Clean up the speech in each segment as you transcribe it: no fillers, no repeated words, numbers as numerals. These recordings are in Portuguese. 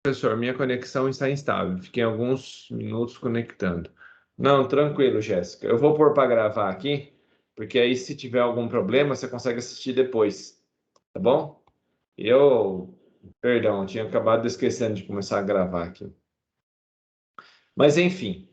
Professor, minha conexão está instável. Fiquei alguns minutos conectando. Não, tranquilo, Jéssica. Eu vou pôr para gravar aqui, porque aí se tiver algum problema, você consegue assistir depois, tá bom? Perdão, tinha acabado esquecendo de começar a gravar aqui. Mas enfim,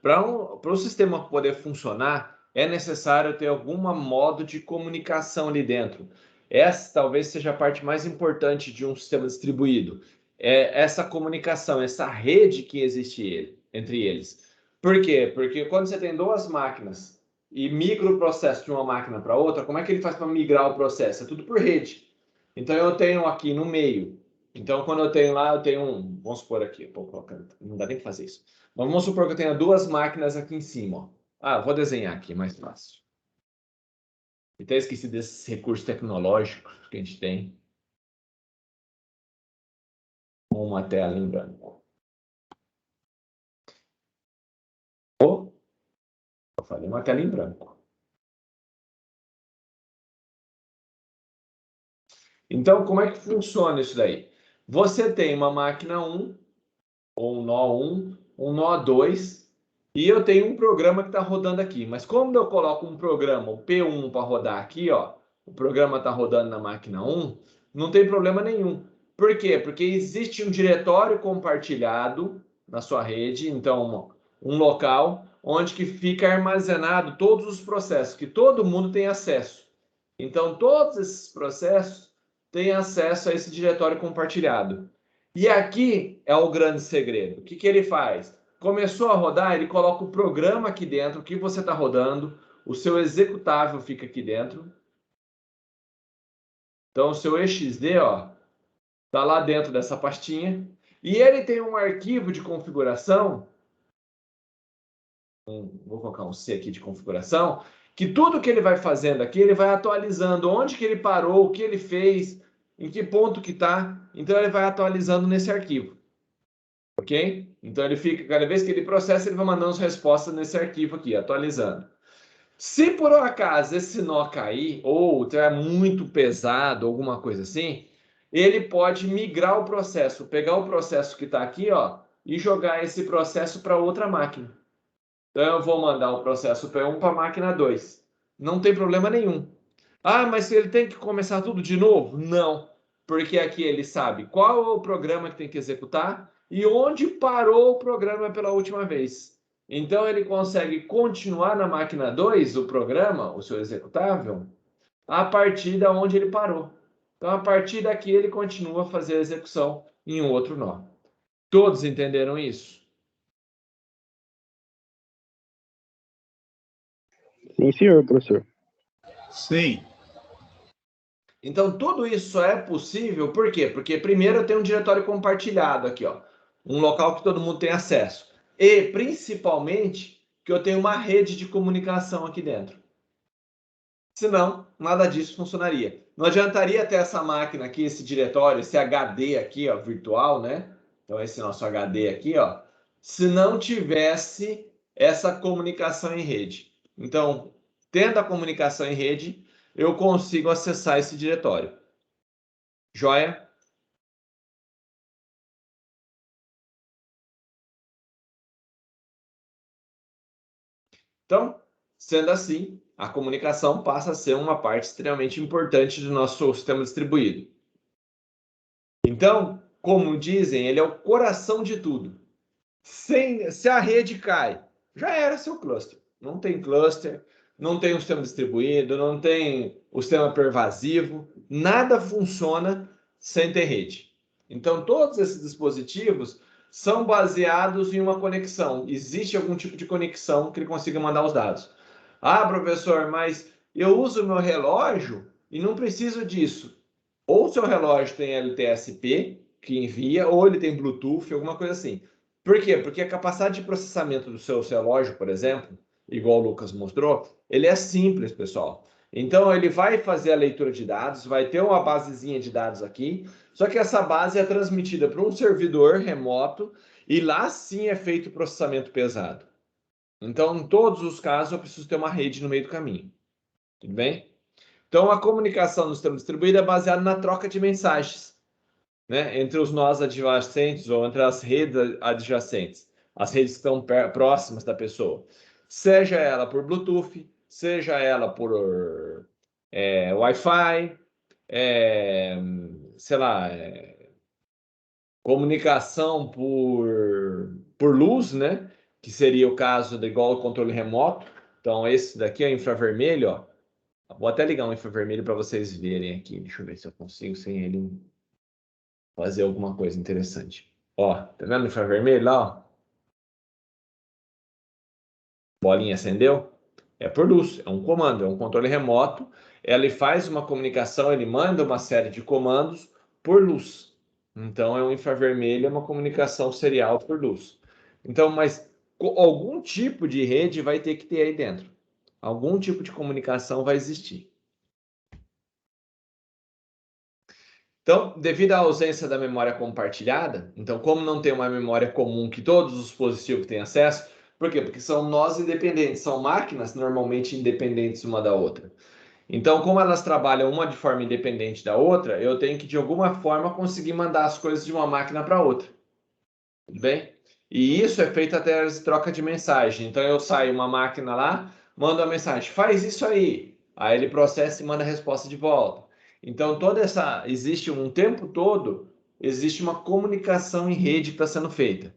para o sistema poder funcionar, é necessário ter algum modo de comunicação ali dentro. Essa talvez seja a parte mais importante de um sistema distribuído. É essa comunicação, essa rede que existe entre eles. Por quê? Porque quando você tem duas máquinas e migra o processo de uma máquina para outra, como é que ele faz para migrar o processo? É tudo por rede. Então eu tenho aqui no meio. Então quando eu tenho lá, eu tenho um, vamos supor aqui, vou colocar, não dá nem para fazer isso. Mas vamos supor que eu tenha duas máquinas aqui em cima. Ó. Ah, vou desenhar aqui, mais fácil. Até esqueci desses recursos tecnológicos que a gente tem. Uma tela em branco. Oh, eu falei uma tela em branco. Então, como é que funciona isso daí? Você tem uma máquina 1, ou um nó 1, um nó 2, e eu tenho um programa que está rodando aqui. Mas como eu coloco um programa, o P1 para rodar aqui, ó, o programa está rodando na máquina 1, não tem problema nenhum. Por quê? Porque existe um diretório compartilhado na sua rede, então um local onde que fica armazenado todos os processos, que todo mundo tem acesso. Então, todos esses processos têm acesso a esse diretório compartilhado. E aqui é o grande segredo. O que, que ele faz? Começou a rodar, ele coloca o programa aqui dentro, o que você está rodando, o seu executável fica aqui dentro. Então, o seu EXD, ó, está lá dentro dessa pastinha. E ele tem um arquivo de configuração, vou colocar um C aqui de configuração, que tudo que ele vai fazendo aqui, ele vai atualizando onde que ele parou, o que ele fez, em que ponto que está. Então, ele vai atualizando nesse arquivo. Ok? Então ele fica, cada vez que ele processa, ele vai mandando as respostas nesse arquivo aqui, atualizando. Se por um acaso esse nó cair, ou tiver muito pesado, alguma coisa assim, ele pode migrar o processo, pegar o processo que está aqui, ó, e jogar esse processo para outra máquina. Então eu vou mandar o processo P1 para a máquina 2. Não tem problema nenhum. Ah, mas ele tem que começar tudo de novo? Não, porque aqui ele sabe qual é o programa que tem que executar e onde parou o programa pela última vez. Então ele consegue continuar na máquina 2 o programa, o seu executável, a partir da onde ele parou. Então a partir daqui ele continua a fazer a execução em um outro nó. Todos entenderam isso? Sim, senhor, professor. Sim. Então, tudo isso só é possível, por quê? Porque primeiro eu tenho um diretório compartilhado aqui, ó, um local que todo mundo tem acesso. E, principalmente, que eu tenho uma rede de comunicação aqui dentro. Senão, nada disso funcionaria. Não adiantaria ter essa máquina aqui, esse diretório, esse HD aqui, ó, virtual, né? Então, esse nosso HD aqui, ó, se não tivesse essa comunicação em rede. Então, tendo a comunicação em rede, eu consigo acessar esse diretório. Joia? Então, sendo assim, a comunicação passa a ser uma parte extremamente importante do nosso sistema distribuído. Então, como dizem, ele é o coração de tudo. Se a rede cai, já era seu cluster. Não tem cluster, não tem um sistema distribuído, não tem o sistema pervasivo, nada funciona sem ter rede. Então, todos esses dispositivos são baseados em uma conexão. Existe algum tipo de conexão que ele consiga mandar os dados. Ah, professor, mas eu uso o meu relógio e não preciso disso. Ou seu relógio tem LTSP, que envia, ou ele tem Bluetooth, alguma coisa assim. Por quê? Porque a capacidade de processamento do seu relógio, por exemplo, igual o Lucas mostrou, ele é simples, pessoal. Então, ele vai fazer a leitura de dados, vai ter uma basezinha de dados aqui, só que essa base é transmitida para um servidor remoto e lá sim é feito o processamento pesado. Então, em todos os casos, eu preciso ter uma rede no meio do caminho. Tudo bem? Então, a comunicação no sistema distribuído é baseada na troca de mensagens. né, entre os nós adjacentes ou entre as redes adjacentes, as redes que estão próximas da pessoa, seja ela por Bluetooth, seja ela por Wi-Fi, sei lá, comunicação por luz, né, que seria o caso de igual o controle remoto. Então, esse daqui é infravermelho, ó. Vou até ligar um infravermelho para vocês verem aqui. Deixa eu ver se eu consigo sem ele fazer alguma coisa interessante. Ó, tá vendo o infravermelho lá, ó? Bolinha acendeu? É por luz, é um comando, é um controle remoto. Ele faz uma comunicação, ele manda uma série de comandos por luz. Então, é um infravermelho, é uma comunicação serial por luz. Então, mas algum tipo de rede vai ter que ter aí dentro. Algum tipo de comunicação vai existir. Então, devido à ausência da memória compartilhada, então, como não tem uma memória comum que todos os dispositivos têm acesso, por quê? Porque são nós independentes, são máquinas normalmente independentes uma da outra. Então, como elas trabalham uma de forma independente da outra, eu tenho que, de alguma forma, conseguir mandar as coisas de uma máquina para outra. Tudo bem? E isso é feito através de troca de mensagem. Então, eu saio uma máquina lá, mando a mensagem, faz isso aí. Aí ele processa e manda a resposta de volta. Então, existe um tempo todo, existe uma comunicação em rede que está sendo feita.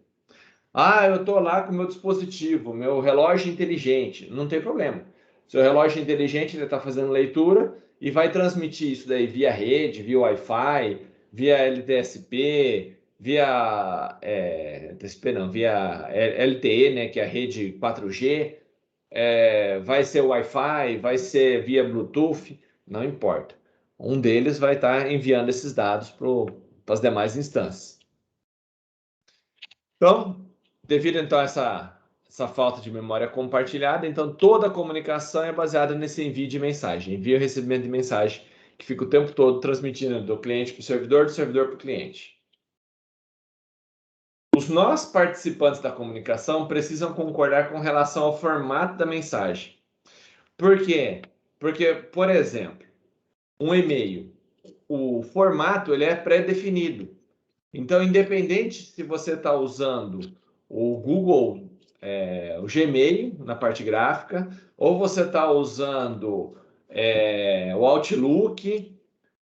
Ah, eu estou lá com o meu dispositivo, meu relógio inteligente. Não tem problema. Seu relógio inteligente ele está fazendo leitura e vai transmitir isso daí via rede, via Wi-Fi, via LTSP, via TSP não, via LTE, né, que é a rede 4G. Vai ser Wi-Fi, vai ser via Bluetooth, não importa. Um deles vai estar enviando esses dados para as demais instâncias. Então, devido então a essa falta de memória compartilhada, então toda a comunicação é baseada nesse envio de mensagem, envio e recebimento de mensagem, que fica o tempo todo transmitindo do cliente para o servidor, do servidor para o cliente. Os nós participantes da comunicação precisam concordar com relação ao formato da mensagem. Por quê? Porque, por exemplo, um e-mail, o formato ele é pré-definido. Então, independente se você está usando o Google, o Gmail na parte gráfica, ou você está usando o Outlook,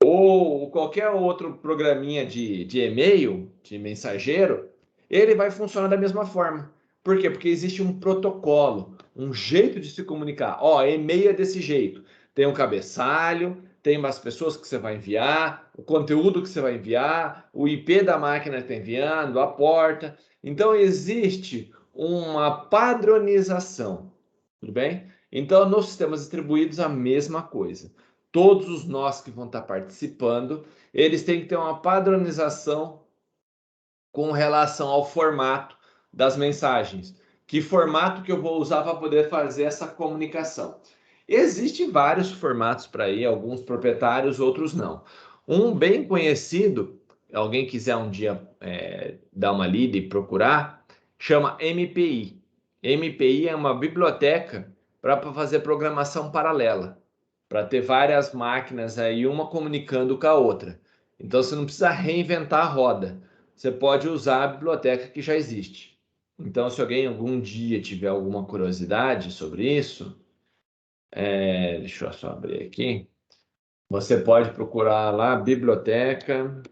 ou qualquer outro programinha de e-mail, de mensageiro, ele vai funcionar da mesma forma. Por quê? Porque existe um protocolo, um jeito de se comunicar. Ó, e-mail é desse jeito. Tem um cabeçalho, tem umas pessoas que você vai enviar, o conteúdo que você vai enviar, o IP da máquina que está enviando, a porta. Então, existe uma padronização, tudo bem? Então, nos sistemas distribuídos, a mesma coisa. Todos os nós que vão estar participando, eles têm que ter uma padronização com relação ao formato das mensagens. Que formato que eu vou usar para poder fazer essa comunicação? Existem vários formatos para ir, alguns proprietários, outros não. Um bem conhecido, alguém quiser um dia dar uma lida e procurar, chama MPI. MPI é uma biblioteca para fazer programação paralela, para ter várias máquinas aí, uma comunicando com a outra. Então você não precisa reinventar a roda. Você pode usar a biblioteca que já existe. Então, se alguém algum dia tiver alguma curiosidade sobre isso, deixa eu só abrir aqui. Você pode procurar lá, biblioteca,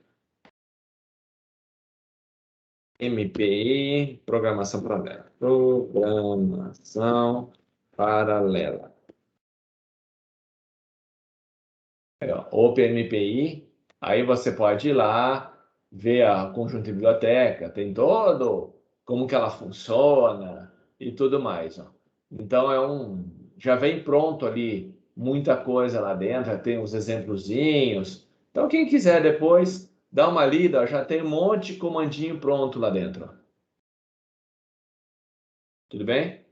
MPI, programação paralela. Programação paralela. Aí, ó, OpenMPI. Aí você pode ir lá, ver a conjunto de biblioteca, tem todo como que ela funciona e tudo mais. Ó. Então já vem pronto ali muita coisa lá dentro, já tem os exemplozinhos. Então quem quiser depois dá uma lida, ó, já tem um monte de comandinho pronto lá dentro. Ó. Tudo bem?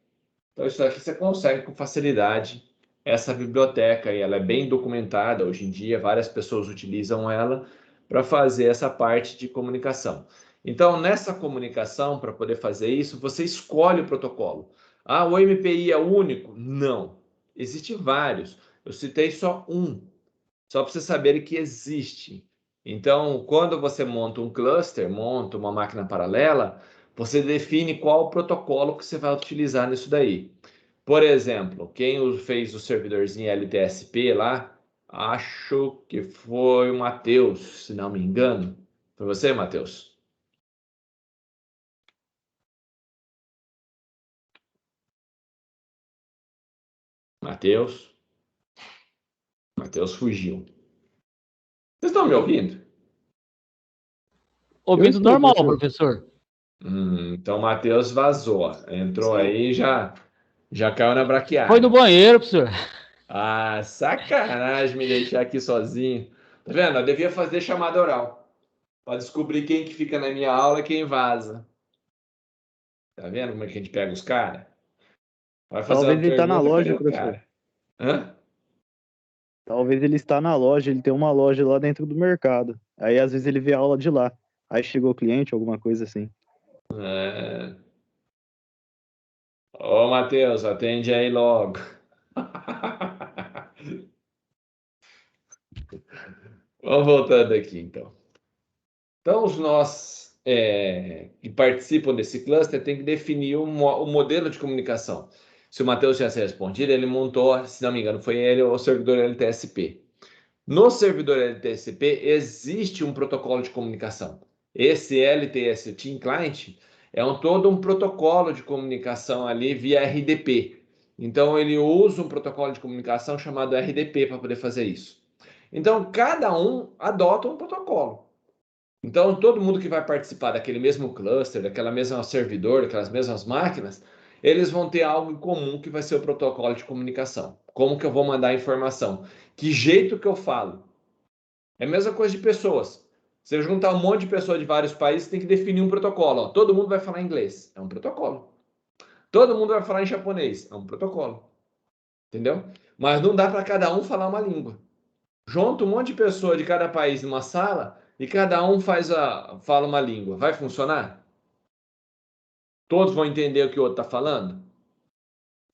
Então isso aqui você consegue com facilidade essa biblioteca aí, ela é bem documentada hoje em dia, várias pessoas utilizam ela para fazer essa parte de comunicação. Então, nessa comunicação, para poder fazer isso, você escolhe o protocolo. Ah, o MPI é único? Não. Existem vários. Eu citei só um, só para vocês saberem que existe. Então, quando você monta um cluster, monta uma máquina paralela, você define qual o protocolo que você vai utilizar nisso daí. Por exemplo, quem fez o servidorzinho LTSP lá, acho que foi o Matheus, se não me engano. Foi você, Matheus? Matheus? Matheus fugiu. Vocês estão me ouvindo? Eu Ouvindo estou, normal, professor. professor. Então o Matheus vazou. Entrou aí e já caiu na Foi no braquiária. banheiro, professor. Ah, sacanagem me deixar aqui sozinho. Tá vendo? Eu devia fazer chamada oral para descobrir quem que fica na minha aula e quem vaza. Tá vendo como é que a gente pega os caras? Vai fazer Talvez uma ele está na pergunta, cadê loja, o professor. cara? Hã? Talvez ele está na loja, ele tem uma loja lá dentro do mercado. Aí às vezes ele vê a aula de lá. Aí chegou o cliente, alguma coisa assim. É. Ô, Matheus, atende aí logo. Vamos voltando aqui, então. Então, os nós que participam desse cluster têm que definir o modelo de comunicação. Se o Matheus tivesse respondido, ele montou, se não me engano, foi ele, o servidor LTSP. No servidor LTSP existe um protocolo de comunicação. Esse LTS Team Client é todo um protocolo de comunicação ali via RDP. Então ele usa um protocolo de comunicação chamado RDP para poder fazer isso. Então cada um adota um protocolo. Então todo mundo que vai participar daquele mesmo cluster, daquela mesma servidor, daquelas mesmas máquinas, eles vão ter algo em comum que vai ser o protocolo de comunicação. Como que eu vou mandar a informação? Que jeito que eu falo? É a mesma coisa de pessoas. Você juntar um monte de pessoas de vários países, tem que definir um protocolo. Ó. Todo mundo vai falar inglês. É um protocolo. Todo mundo vai falar em japonês. É um protocolo. Entendeu? Mas não dá para cada um falar uma língua. Junta um monte de pessoas de cada país numa sala e cada um fala uma língua. Vai funcionar? Todos vão entender o que o outro está falando?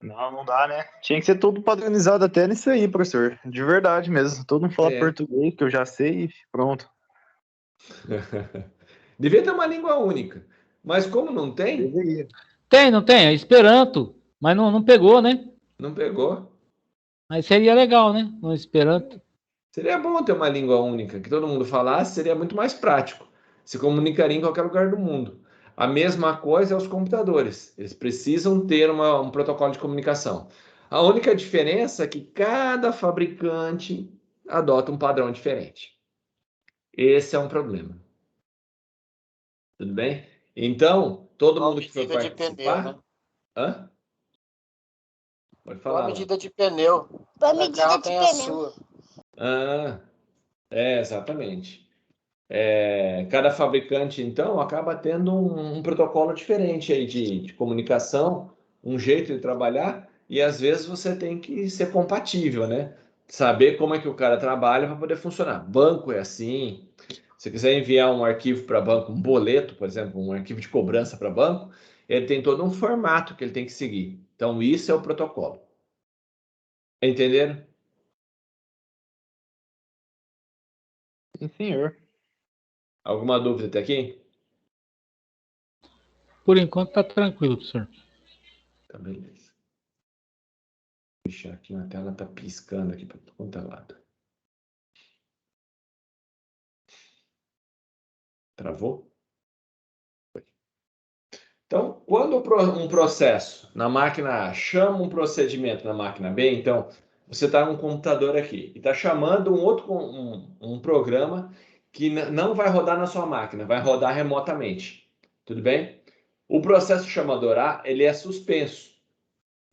Não dá, né? Tinha que ser tudo padronizado até nisso aí, professor. De verdade mesmo. Todo mundo falar É. português, que eu já sei, e pronto. Devia ter uma língua única. Mas como não tem, Deveria. Tem, não tem? É Esperanto. Mas não pegou, né? não pegou. Mas seria legal, né? No Esperanto. Seria bom ter uma língua única, que todo mundo falasse, seria muito mais prático. Se comunicaria em qualquer lugar do mundo. A mesma coisa é os computadores. Eles precisam ter um protocolo de comunicação. A única diferença é que cada fabricante adota um padrão diferente. Esse é um problema. Tudo bem? Então, todo Qual a mundo que for medida de pneu, né? participar. Hã? Pode Qual a falar, Lá. medida de pneu? Qual a Cada medida carro de tem a pneu? sua. Ah, exatamente. Cada fabricante, então, acaba tendo um protocolo diferente aí de comunicação, um jeito de trabalhar, e às vezes você tem que ser compatível, né? Saber como é que o cara trabalha para poder funcionar. Banco é assim. Se quiser enviar um arquivo para banco, um boleto, por exemplo, um arquivo de cobrança para banco, ele tem todo um formato que ele tem que seguir. Então, isso é o protocolo. Entenderam? Sim, senhor. Alguma dúvida até aqui? Por enquanto tá tranquilo, professor. Tá, beleza. Puxa, aqui na tela tá piscando aqui para todo quanto é lado. Travou? Então, quando um processo na máquina A chama um procedimento na máquina B, então você está num computador aqui e está chamando um programa que não vai rodar na sua máquina, vai rodar remotamente. Tudo bem? O processo chamador A ele é suspenso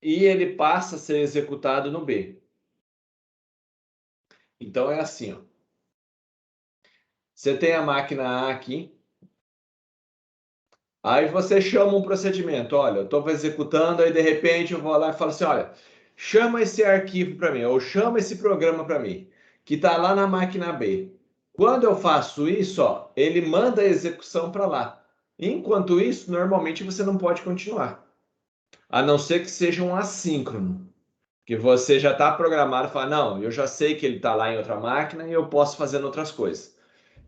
e ele passa a ser executado no B. Então é assim, ó. Você tem a máquina A aqui. Aí você chama um procedimento, olha, eu estou executando, aí de repente eu vou lá e falo assim, olha, chama esse arquivo para mim, ou chama esse programa para mim, que está lá na máquina B. Quando eu faço isso, ó, ele manda a execução para lá. Enquanto isso, normalmente você não pode continuar, a não ser que seja um assíncrono, que você já está programado e fala, não, eu já sei que ele está lá em outra máquina e eu posso fazer outras coisas.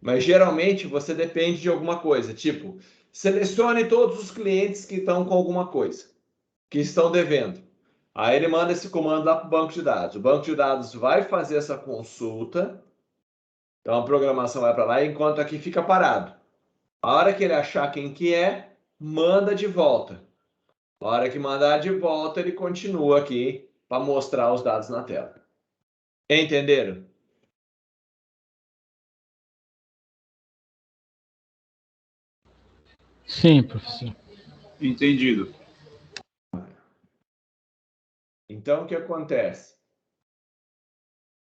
Mas geralmente você depende de alguma coisa, tipo, selecione todos os clientes que estão com alguma coisa, que estão devendo. Aí ele manda esse comando lá para o banco de dados. O banco de dados vai fazer essa consulta, então a programação vai para lá, enquanto aqui fica parado. A hora que ele achar quem que é, manda de volta. A hora que mandar de volta, ele continua aqui para mostrar os dados na tela. Entenderam? Sim, professor. Entendido. Então, o que acontece?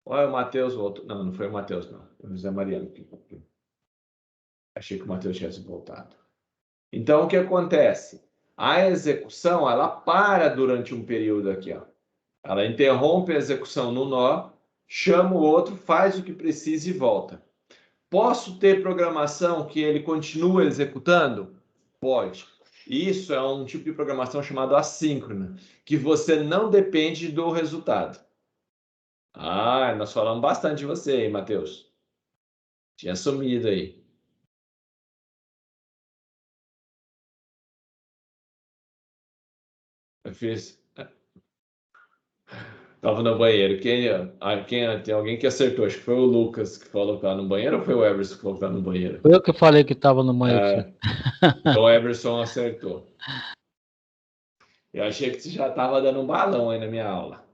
Olha, o Matheus voltou. Não, não foi o Matheus, não. Foi o José Mariano. Achei que o Matheus tivesse voltado. Então, o que acontece? A execução, ela para durante um período aqui, ó. Ela interrompe a execução no nó, chama o outro, faz o que precisa e volta. Posso ter programação que ele continua executando? Pode. Isso é um tipo de programação chamado assíncrona, que você não depende do resultado. Ah, nós falamos bastante de você, hein, Matheus? Tinha sumido aí. Eu fiz. Tava no banheiro. Tem alguém que acertou? Acho que foi o Lucas que falou que estava no banheiro ou foi o Everson que falou que estava no banheiro? Foi eu que falei que estava no banheiro. Então o Everson acertou. Eu achei que você já estava dando um balão aí na minha aula.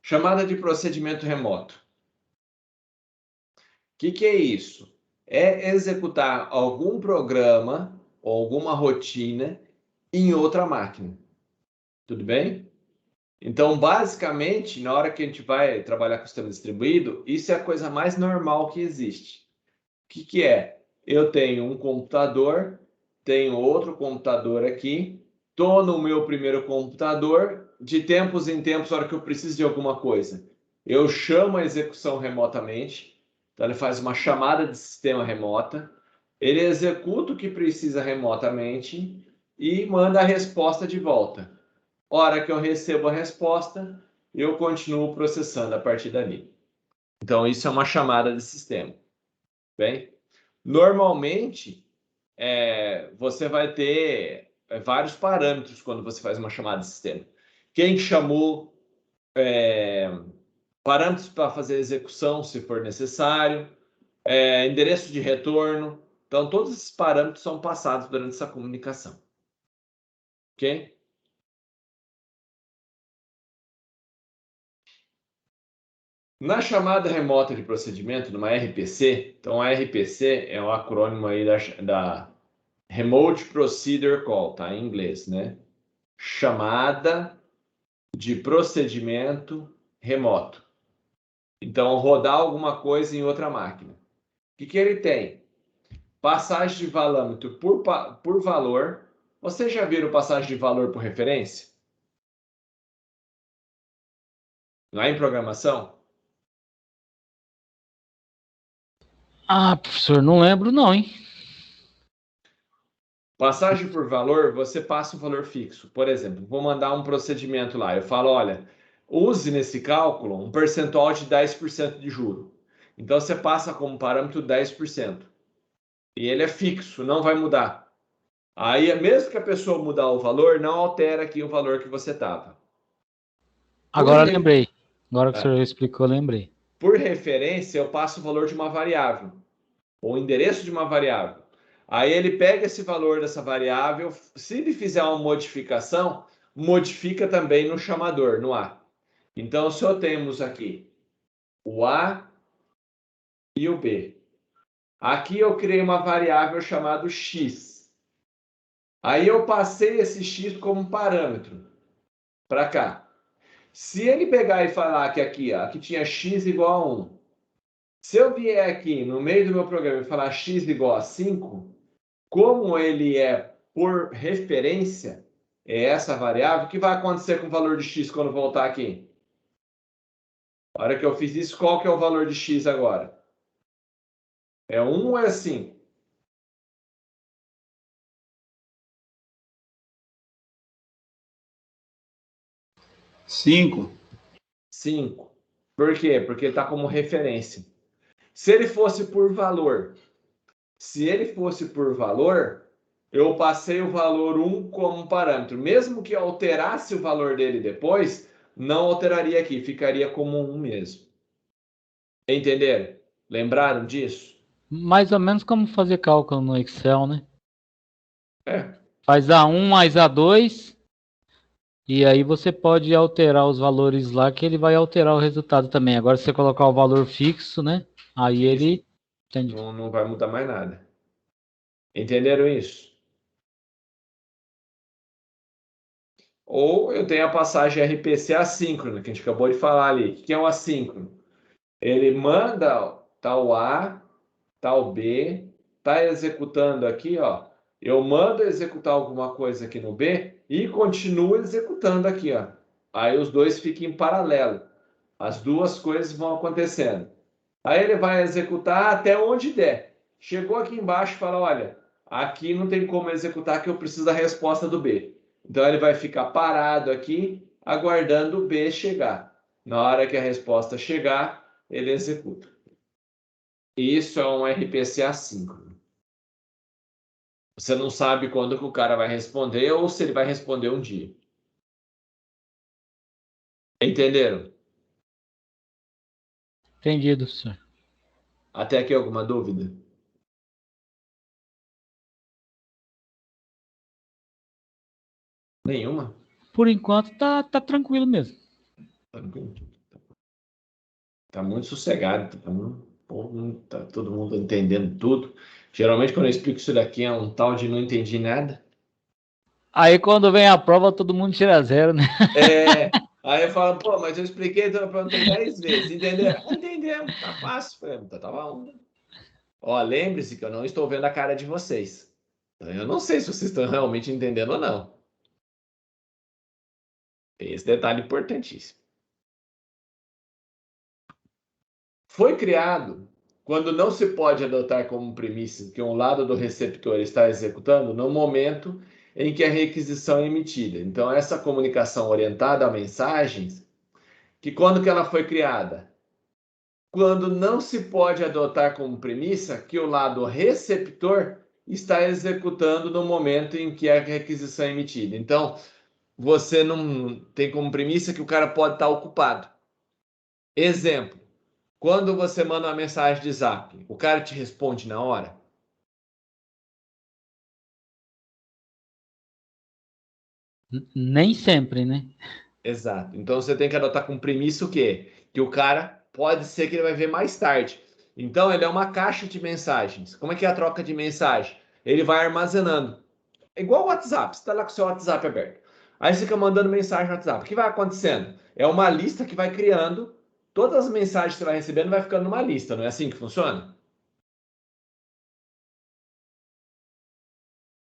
Chamada de procedimento remoto. O que é isso? É executar algum programa ou alguma rotina em outra máquina. Tudo bem? Então, basicamente, na hora que a gente vai trabalhar com o sistema distribuído, isso é a coisa mais normal que existe. O que é? Eu tenho um computador, tenho outro computador aqui, estou no meu primeiro computador, de tempos em tempos, na hora que eu preciso de alguma coisa, eu chamo a execução remotamente, então ele faz uma chamada de sistema remota, ele executa o que precisa remotamente e manda a resposta de volta. Hora que eu recebo a resposta, eu continuo processando a partir dali. Então, isso é uma chamada de sistema. Bem, normalmente, você vai ter vários parâmetros quando você faz uma chamada de sistema. Quem chamou, parâmetros para fazer execução, se for necessário, endereço de retorno. Então, todos esses parâmetros são passados durante essa comunicação. Ok? Na chamada remota de procedimento, numa RPC, então a RPC é um acrônimo aí da Remote Procedure Call, tá? Em inglês, né? Chamada de procedimento remoto. Então, rodar alguma coisa em outra máquina. O que ele tem? Passagem de valômetro por valor. Vocês já viram passagem de valor por referência? Lá em programação? Ah, professor, não lembro não, hein? Passagem por valor, você passa um valor fixo. Por exemplo, vou mandar um procedimento lá. Eu falo, olha, use nesse cálculo um percentual de 10% de juro. Então, você passa como parâmetro 10%. E ele é fixo, não vai mudar. Aí, mesmo que a pessoa mudar o valor, não altera aqui o valor que você estava. Agora lembrei. Agora que o senhor explicou, eu lembrei. Por referência, eu passo o valor de uma variável, ou o endereço de uma variável. Aí ele pega esse valor dessa variável, se ele fizer uma modificação, modifica também no chamador, no A. Então, se eu temos aqui o A e o B. Aqui eu criei uma variável chamada X. Aí eu passei esse X como parâmetro para cá. Se ele pegar e falar que aqui tinha X igual a 1. Se eu vier aqui no meio do meu programa e falar X igual a 5, como ele é por referência, é essa variável, o que vai acontecer com o valor de X quando voltar aqui? Na hora que eu fiz isso, qual que é o valor de X agora? É 1 ou é 5? Cinco. 5. Por quê? Porque ele está como referência. Se ele fosse por valor, eu passei o valor 1 como parâmetro. Mesmo que alterasse o valor dele depois, não alteraria aqui, ficaria como 1 mesmo. Entenderam? Lembraram disso? Mais ou menos como fazer cálculo no Excel, né? É. Faz A1 mais A2 e aí você pode alterar os valores lá que ele vai alterar o resultado também. Agora se você colocar o valor fixo, né? Aí ele... Entendi. Não vai mudar mais nada. Entenderam isso? Ou eu tenho a passagem RPC assíncrona, que a gente acabou de falar ali. O que é um assíncrono? Ele manda tal A, tal B, está executando aqui, ó. Eu mando executar alguma coisa aqui no B e continuo executando aqui, ó. Aí os dois ficam em paralelo. As duas coisas vão acontecendo. Aí ele vai executar até onde der. Chegou aqui embaixo e fala, olha, aqui não tem como executar que eu preciso da resposta do B. Então ele vai ficar parado aqui, aguardando o B chegar. Na hora que a resposta chegar, ele executa. Isso é um RPC assíncrono. Você não sabe quando que o cara vai responder ou se ele vai responder um dia. Entenderam? Entendido, senhor. Até aqui alguma dúvida? Nenhuma? Por enquanto tá tranquilo mesmo. Tá muito sossegado. Tá todo mundo entendendo tudo. Geralmente quando eu explico isso daqui é um tal de não entendi nada. Aí quando vem a prova todo mundo tira 0, né? Aí eu falo, pô, mas eu expliquei, então eu perguntei 10 vezes, entenderam? Entendemos, tá fácil. Falei, então tá bom. Ó, lembre-se que eu não estou vendo a cara de vocês. Então, eu não sei se vocês estão realmente entendendo ou não. Tem esse detalhe importantíssimo. Foi criado quando não se pode adotar como premissa que um lado do receptor está executando no momento em que a requisição é emitida. Então, essa comunicação orientada a mensagens, que quando que ela foi criada? Quando não se pode adotar como premissa que o lado receptor está executando no momento em que a requisição é emitida. Então, você não tem como premissa que o cara pode estar ocupado. Exemplo, quando você manda uma mensagem de zap, o cara te responde na hora? Nem sempre, né? Exato. Então você tem que adotar como premissa o quê? Que o cara pode ser que ele vai ver mais tarde. Então ele é uma caixa de mensagens. Como é que é a troca de mensagem? Ele vai armazenando. É igual o WhatsApp. Você está lá com o seu WhatsApp aberto. Aí você fica mandando mensagem no WhatsApp. O que vai acontecendo? É uma lista que vai criando. Todas as mensagens que você vai recebendo vai ficando numa lista. Não é assim que funciona?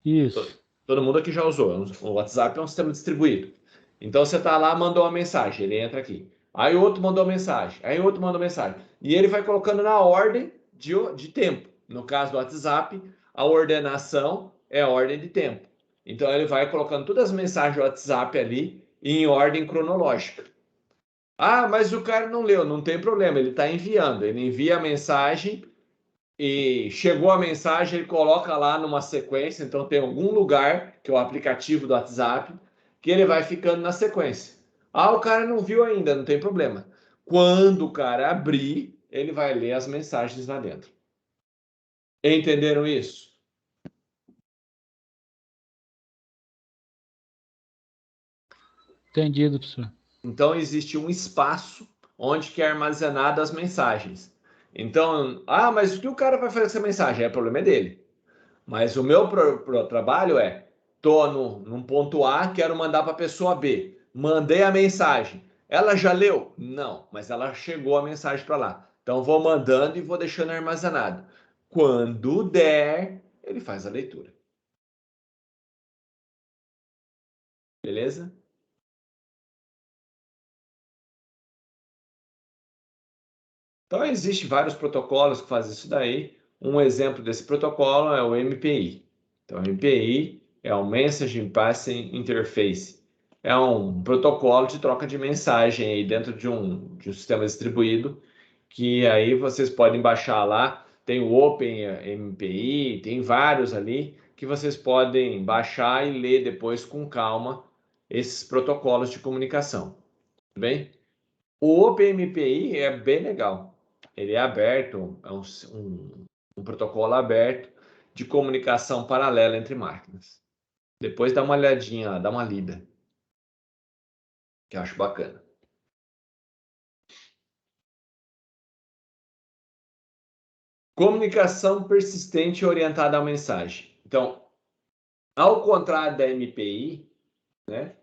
Isso. Todo mundo aqui já usou. O WhatsApp é um sistema distribuído. Então você está lá, mandou uma mensagem, ele entra aqui. Aí outro mandou mensagem, aí outro mandou mensagem. E ele vai colocando na ordem de tempo. No caso do WhatsApp, a ordenação é a ordem de tempo. Então ele vai colocando todas as mensagens do WhatsApp ali em ordem cronológica. Ah, mas o cara não leu, não tem problema, ele está enviando. Ele envia a mensagem e chegou a mensagem, ele coloca lá numa sequência, então tem algum lugar, que é o aplicativo do WhatsApp, que ele vai ficando na sequência. Ah, o cara não viu ainda, não tem problema. Quando o cara abrir, ele vai ler as mensagens lá dentro. Entenderam isso? Entendido, professor. Então existe um espaço onde que é armazenada as mensagens. Então, mas o que o cara vai fazer com essa mensagem? O problema é dele. Mas o meu trabalho é, tô num ponto A, quero mandar para a pessoa B. Mandei a mensagem. Ela já leu? Não, mas ela chegou a mensagem para lá. Então vou mandando e vou deixando armazenado. Quando der, ele faz a leitura. Beleza? Então existem vários protocolos que fazem isso daí. Um exemplo desse protocolo é o MPI. Então, o MPI é o Messaging Passing Interface. é um protocolo de troca de mensagem aí dentro de um sistema distribuído, que aí vocês podem baixar lá. Tem o OpenMPI, tem vários ali que vocês podem baixar e ler depois com calma esses protocolos de comunicação, tudo bem? O OpenMPI é bem legal. Ele é aberto, é um protocolo aberto de comunicação paralela entre máquinas. Depois dá uma olhadinha, dá uma lida, que eu acho bacana. Comunicação persistente orientada à mensagem. Então, ao contrário da MPI, né,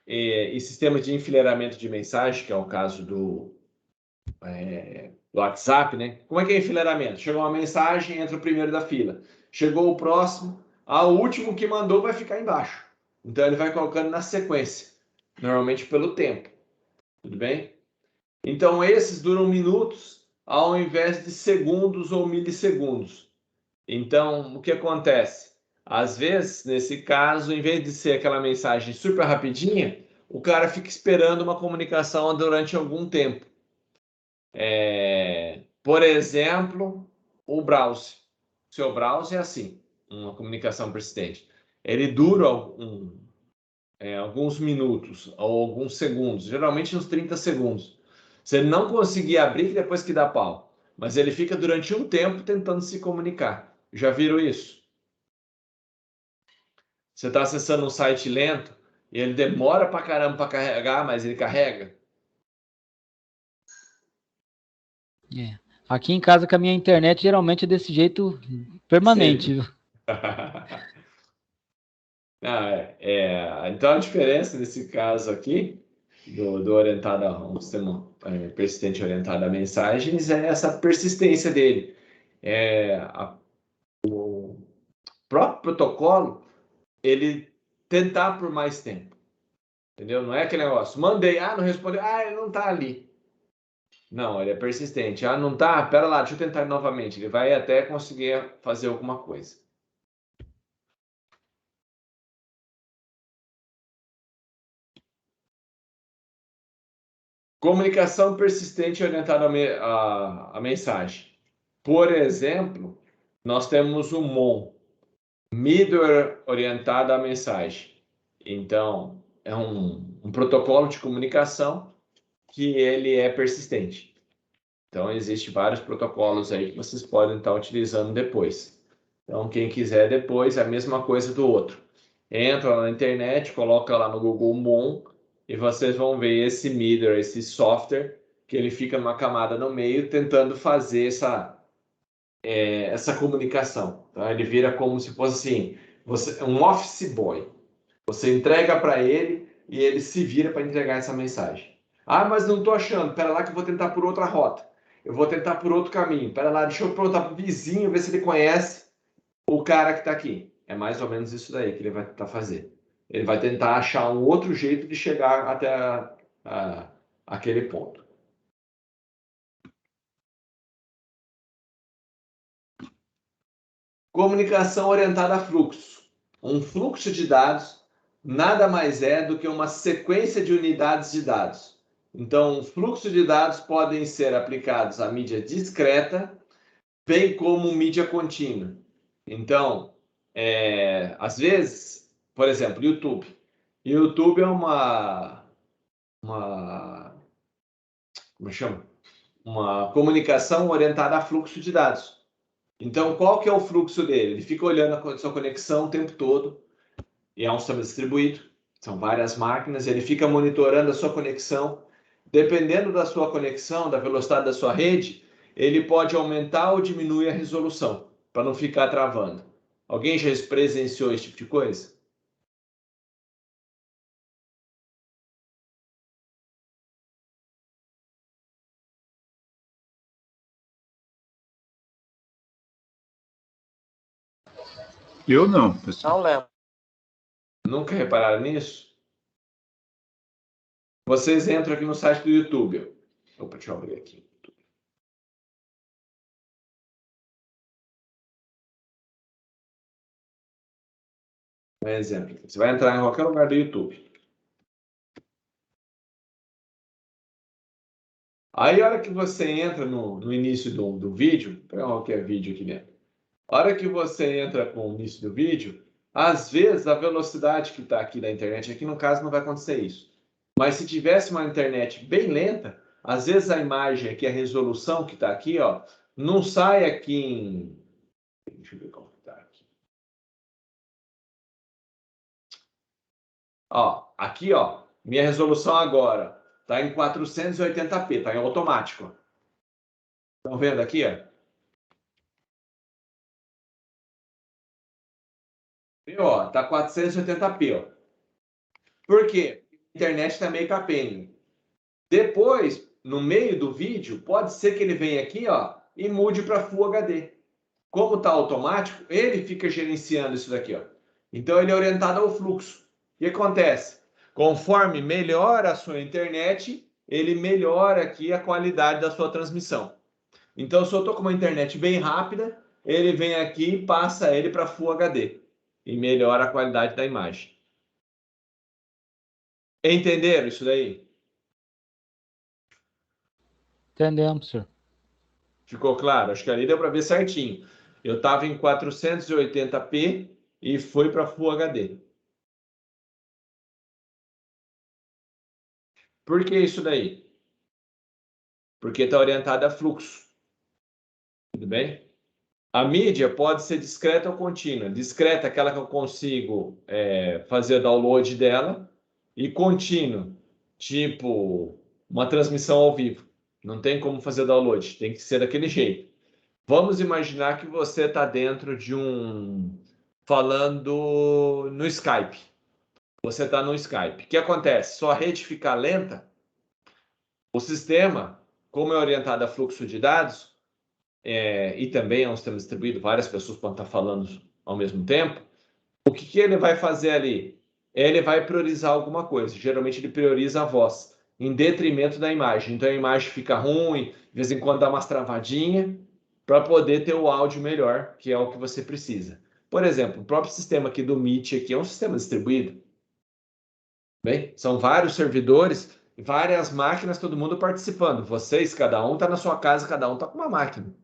e sistemas de enfileiramento de mensagem, que é o caso do WhatsApp, né? Como é que é enfileiramento? Chegou uma mensagem, entra o primeiro da fila. Chegou o próximo, o último que mandou vai ficar embaixo. Então ele vai colocando na sequência, normalmente pelo tempo. Tudo bem? Então esses duram minutos ao invés de segundos ou milissegundos. Então o que acontece? Às vezes, nesse caso, em vez de ser aquela mensagem super rapidinha, o cara fica esperando uma comunicação durante algum tempo. Por exemplo, o browser. O seu browser é assim, uma comunicação persistente. Ele dura alguns minutos ou alguns segundos, geralmente uns 30 segundos. Se ele não conseguir abrir, depois que dá pau. Mas ele fica durante um tempo tentando se comunicar. Já viram isso? Você está acessando um site lento e ele demora pra caramba para carregar, mas ele carrega. É. Aqui em casa com a minha internet geralmente é desse jeito permanente. Sim. Então a diferença nesse caso aqui do orientado a um sistema persistente orientado a mensagens é essa persistência dele. O próprio protocolo ele tentar por mais tempo, entendeu? Não é aquele negócio, mandei, não respondeu, ele não está ali. Não, ele é persistente. Não tá? Pera lá, deixa eu tentar novamente. Ele vai até conseguir fazer alguma coisa. Comunicação persistente orientada à mensagem. Por exemplo, nós temos o MON, Middleware orientado à mensagem. Então, é um protocolo de comunicação que ele é persistente. Então, existem vários protocolos aí que vocês podem estar utilizando depois. Então, quem quiser depois, é a mesma coisa do outro. Entra lá na internet, coloca lá no Google Mon e vocês vão ver esse middleware, esse software, que ele fica numa camada no meio tentando fazer essa comunicação. Tá? Ele vira como se fosse assim, um office boy. Você entrega para ele e ele se vira para entregar essa mensagem. Mas não estou achando. Pera lá que eu vou tentar por outra rota. Eu vou tentar por outro caminho. Pera lá, deixa eu perguntar para o vizinho, ver se ele conhece o cara que está aqui. É mais ou menos isso daí que ele vai tentar fazer. Ele vai tentar achar um outro jeito de chegar até aquele ponto. Comunicação orientada a fluxo. Um fluxo de dados nada mais é do que uma sequência de unidades de dados. Então, fluxo de dados podem ser aplicados à mídia discreta, bem como mídia contínua. Então, às vezes, por exemplo, YouTube. YouTube é como chama? Uma comunicação orientada a fluxo de dados. Então, qual que é o fluxo dele? Ele fica olhando a sua conexão o tempo todo, e é um sistema distribuído, são várias máquinas, ele fica monitorando a sua conexão. Dependendo da sua conexão, da velocidade da sua rede, ele pode aumentar ou diminuir a resolução, para não ficar travando. Alguém já presenciou esse tipo de coisa? Eu não, pessoal. Não lembro. Nunca repararam nisso? Vocês entram aqui no site do YouTube. Opa, deixa eu abrir aqui. Um exemplo. Você vai entrar em qualquer lugar do YouTube. Aí, a hora que você entra no início do vídeo, vou pegar qualquer vídeo aqui dentro. A hora que você entra com o início do vídeo, às vezes a velocidade que está aqui da internet, aqui no caso não vai acontecer isso. Mas se tivesse uma internet bem lenta, às vezes a imagem aqui, a resolução que está aqui, ó, não sai aqui em... Deixa eu ver como está aqui. Ó, aqui, ó, minha resolução agora está em 480p, está em automático. Estão vendo aqui, ó? Ó, tá 480p, ó. Por quê? A internet está meio capenga. Depois, no meio do vídeo, pode ser que ele venha aqui, ó, e mude para Full HD. Como está automático, ele fica gerenciando isso daqui, ó. Então ele é orientado ao fluxo. O que acontece? Conforme melhora a sua internet, ele melhora aqui a qualidade da sua transmissão. Então, se eu estou com uma internet bem rápida, ele vem aqui e passa ele para Full HD e melhora a qualidade da imagem. Entenderam isso daí? Entendemos, senhor. Ficou claro? Acho que ali deu para ver certinho. Eu estava em 480p e foi para Full HD. Por que isso daí? Porque está orientada a fluxo. Tudo bem? A mídia pode ser discreta ou contínua. Discreta é aquela que eu consigo fazer download dela. E contínuo, tipo uma transmissão ao vivo. Não tem como fazer download, tem que ser daquele jeito. Vamos imaginar que você está dentro de falando no Skype. Você está no Skype. O que acontece? Sua rede fica lenta, o sistema, como é orientado a fluxo de dados, e também é um sistema distribuído, várias pessoas podem estar falando ao mesmo tempo, o que ele vai fazer ali? Ele vai priorizar alguma coisa. Geralmente ele prioriza a voz, em detrimento da imagem. Então a imagem fica ruim, de vez em quando dá umas travadinhas, para poder ter o áudio melhor, que é o que você precisa. Por exemplo, o próprio sistema aqui do Meet aqui é um sistema distribuído. Bem, são vários servidores, várias máquinas, todo mundo participando. Vocês, cada um está na sua casa, cada um está com uma máquina.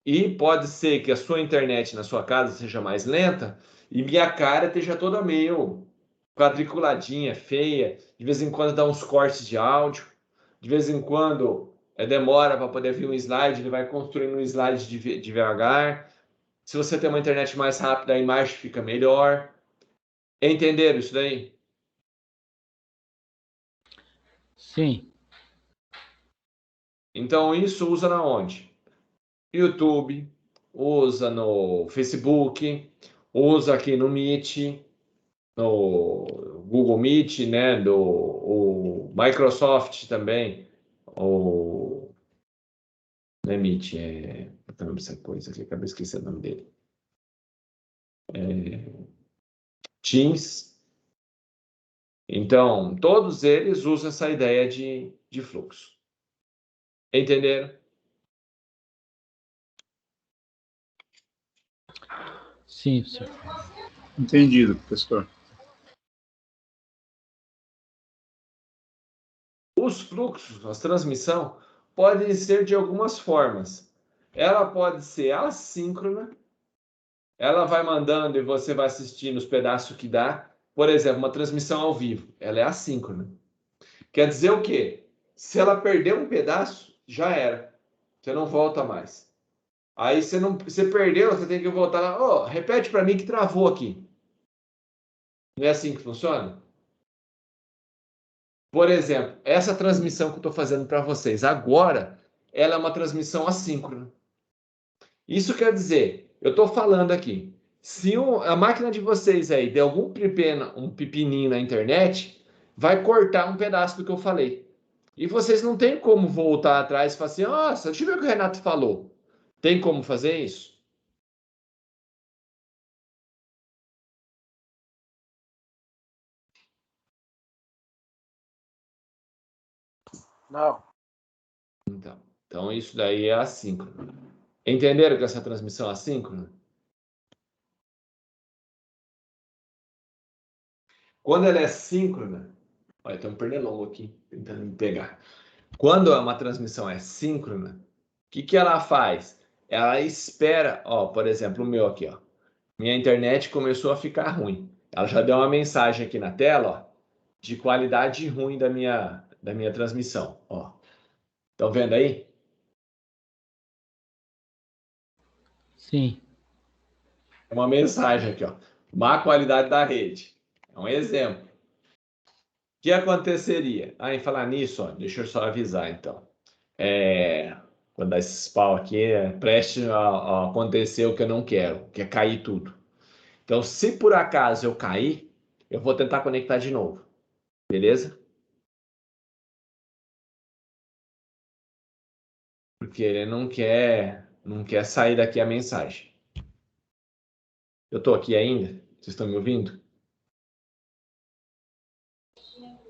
E pode ser que a sua internet na sua casa seja mais lenta e minha cara esteja toda meio quadriculadinha, feia. De vez em quando dá uns cortes de áudio. De vez em quando demora para poder vir um slide, ele vai construindo um slide devagar. Se você tem uma internet mais rápida, a imagem fica melhor. Entenderam isso daí? Sim. Então, isso usa na onde? YouTube, usa no Facebook, usa aqui no Meet, no Google Meet, né? O Microsoft também, o não é Meet, caramba, essa coisa aqui, acabei esquecendo o nome dele. Teams. Então, todos eles usam essa ideia de fluxo. Entenderam? Sim, senhor. Entendido, professor. Os fluxos, a transmissão, podem ser de algumas formas. Ela pode ser assíncrona, ela vai mandando e você vai assistindo os pedaços que dá. Por exemplo, uma transmissão ao vivo, ela é assíncrona. Quer dizer o quê? Se ela perder um pedaço, já era. Você não volta mais. Aí você perdeu, você tem que voltar lá. Oh, repete para mim que travou aqui. Não é assim que funciona? Por exemplo, essa transmissão que eu estou fazendo para vocês agora, ela é uma transmissão assíncrona. Isso quer dizer, eu estou falando aqui, se a máquina de vocês aí der algum pepininho na internet, vai cortar um pedaço do que eu falei. E vocês não têm como voltar atrás e falar assim, nossa, deixa eu ver o que o Renato falou. Tem como fazer isso? Não. Então isso daí é assíncrono. Entenderam que essa transmissão é assíncrona? Quando ela é síncrona, olha, tem um pernilongo aqui tentando me pegar. Quando uma transmissão é síncrona, o que ela faz? Ela espera, ó, por exemplo, o meu aqui, ó. Minha internet começou a ficar ruim. Ela já deu uma mensagem aqui na tela, ó, de qualidade ruim da minha transmissão, ó. Estão vendo aí? Sim. É uma mensagem aqui, ó. Má qualidade da rede. É um exemplo. O que aconteceria? Ah, em falar nisso, ó, deixa eu só avisar, então. Quando dá esses pau aqui, preste a acontecer o que eu não quero, que é cair tudo. Então, se por acaso eu cair, eu vou tentar conectar de novo. Beleza? Porque ele não quer sair daqui a mensagem. Eu tô aqui ainda? Vocês estão me ouvindo?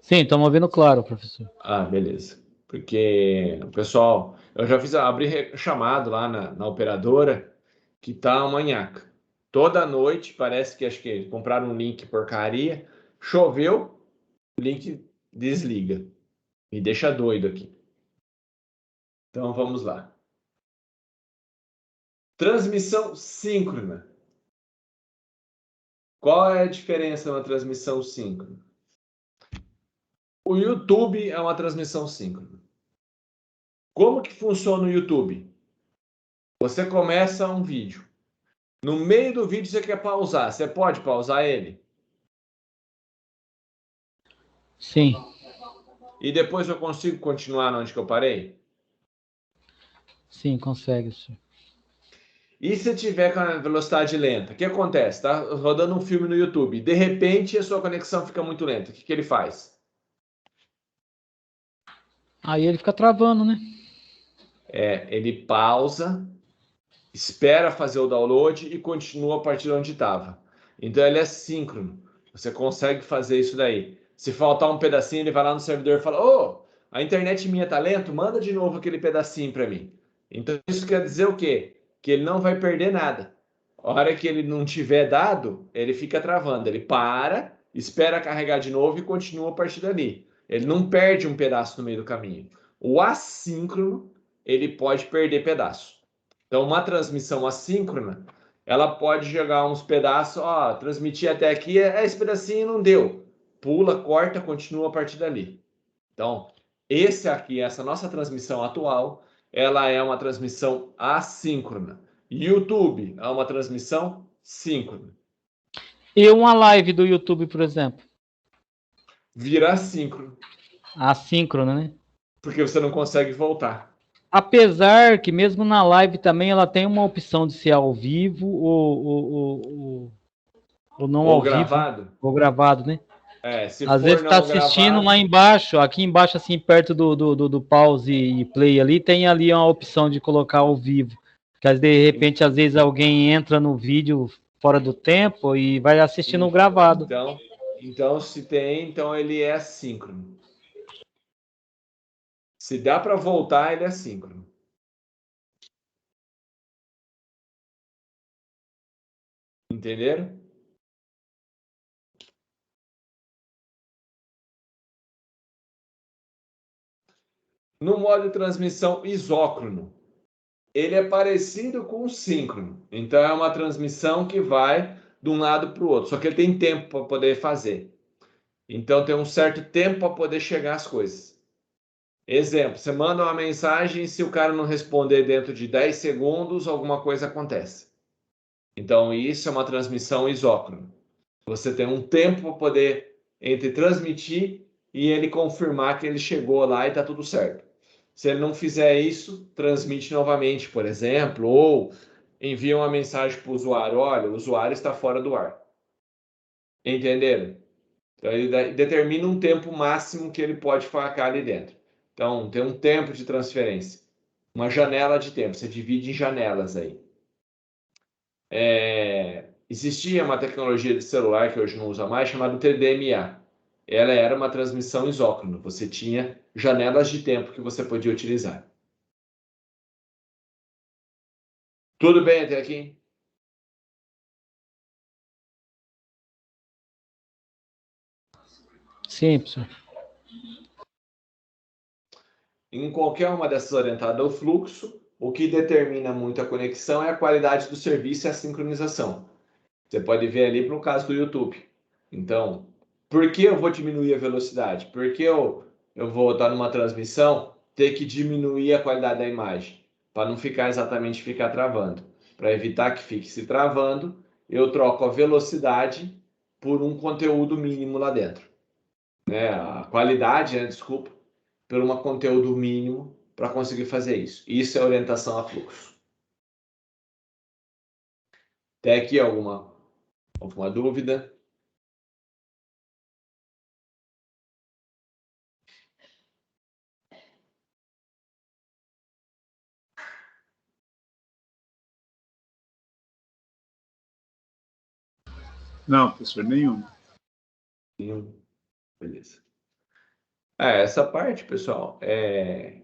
Sim, estamos ouvindo claro, professor. Ah, beleza. Porque o pessoal, eu já abri chamado lá na operadora que tá uma nhaca. Toda noite, parece que acho que compraram um link porcaria, choveu, o link desliga. Me deixa doido aqui. Então vamos lá. Transmissão síncrona. Qual é a diferença de uma transmissão síncrona? O YouTube é uma transmissão síncrona. Como que funciona o YouTube? Você começa um vídeo. No meio do vídeo você quer pausar. Você pode pausar ele? Sim, E depois eu consigo continuar onde que eu parei? sim, consegue, senhor. E se tiver com a velocidade lenta? O que acontece? Tá rodando um filme no YouTube. De repente a sua conexão fica muito lenta. O que ele faz? Aí ele fica travando, né? Ele pausa, espera fazer o download e continua a partir de onde estava. Então ele é síncrono. Você consegue fazer isso daí. Se faltar um pedacinho, ele vai lá no servidor e fala: Ô, a internet minha tá lento, manda de novo aquele pedacinho para mim. Então isso quer dizer o quê? Que ele não vai perder nada. A hora que ele não tiver dado, ele fica travando. Ele para, espera carregar de novo e continua a partir dali. Ele não perde um pedaço no meio do caminho. O assíncrono, ele pode perder pedaço. Então, uma transmissão assíncrona, ela pode jogar uns pedaços, ó, transmitir até aqui, esse pedacinho não deu. Pula, corta, continua a partir dali. Então, esse aqui, essa nossa transmissão atual, ela é uma transmissão assíncrona. YouTube é uma transmissão síncrona. E uma live do YouTube, por exemplo, Vira assíncrono, assíncrona, né? porque você não consegue voltar. Apesar que mesmo na live também ela tem uma opção de ser ao vivo ou não Ou ao vivo, gravado, ou gravado, né? se Às for vezes tá não assistindo gravado, lá embaixo, aqui embaixo, assim, perto do pause e play ali, tem ali uma opção de colocar ao vivo. Porque de repente, às vezes, alguém entra no vídeo fora do tempo e vai assistindo o gravado. então se tem, então ele é assíncrono. Se dá para voltar, ele é assíncrono. Entenderam? No modo de transmissão isócrono, ele é parecido com o síncrono. Então é uma transmissão que vai de um lado para o outro, só que ele tem tempo para poder fazer. Então tem um certo tempo para poder chegar às coisas. Exemplo, você manda uma mensagem e se o cara não responder dentro de 10 segundos, alguma coisa acontece. Então isso é uma transmissão isócrona. Você tem um tempo para poder entre transmitir e ele confirmar que ele chegou lá e está tudo certo. Se ele não fizer isso, transmite novamente, por exemplo, ou envia uma mensagem para o usuário: olha, o usuário está fora do ar. Entenderam? Então ele determina um tempo máximo que ele pode ficar ali dentro. Então tem um tempo de transferência, uma janela de tempo. Você divide em janelas aí. Existia uma tecnologia de celular que hoje não usa mais, chamada TDMA. Ela era uma transmissão isócrona. Você tinha janelas de tempo que você podia utilizar. Tudo bem até aqui? Sim, professor. Em qualquer uma dessas orientadas ao fluxo, o que determina muito a conexão é a qualidade do serviço e a sincronização. Você pode ver ali para o caso do YouTube. Então, por que eu vou diminuir a velocidade? Por que eu vou estar numa transmissão, ter que diminuir a qualidade da imagem? Para não ficar exatamente ficar travando. Para evitar que fique se travando, eu troco a velocidade por um conteúdo mínimo lá dentro. Né? A qualidade, né? Desculpa, por um conteúdo mínimo para conseguir fazer isso. Isso é orientação a fluxo. Tem aqui alguma dúvida? Não, professor, nenhum. Beleza. Essa parte, pessoal, é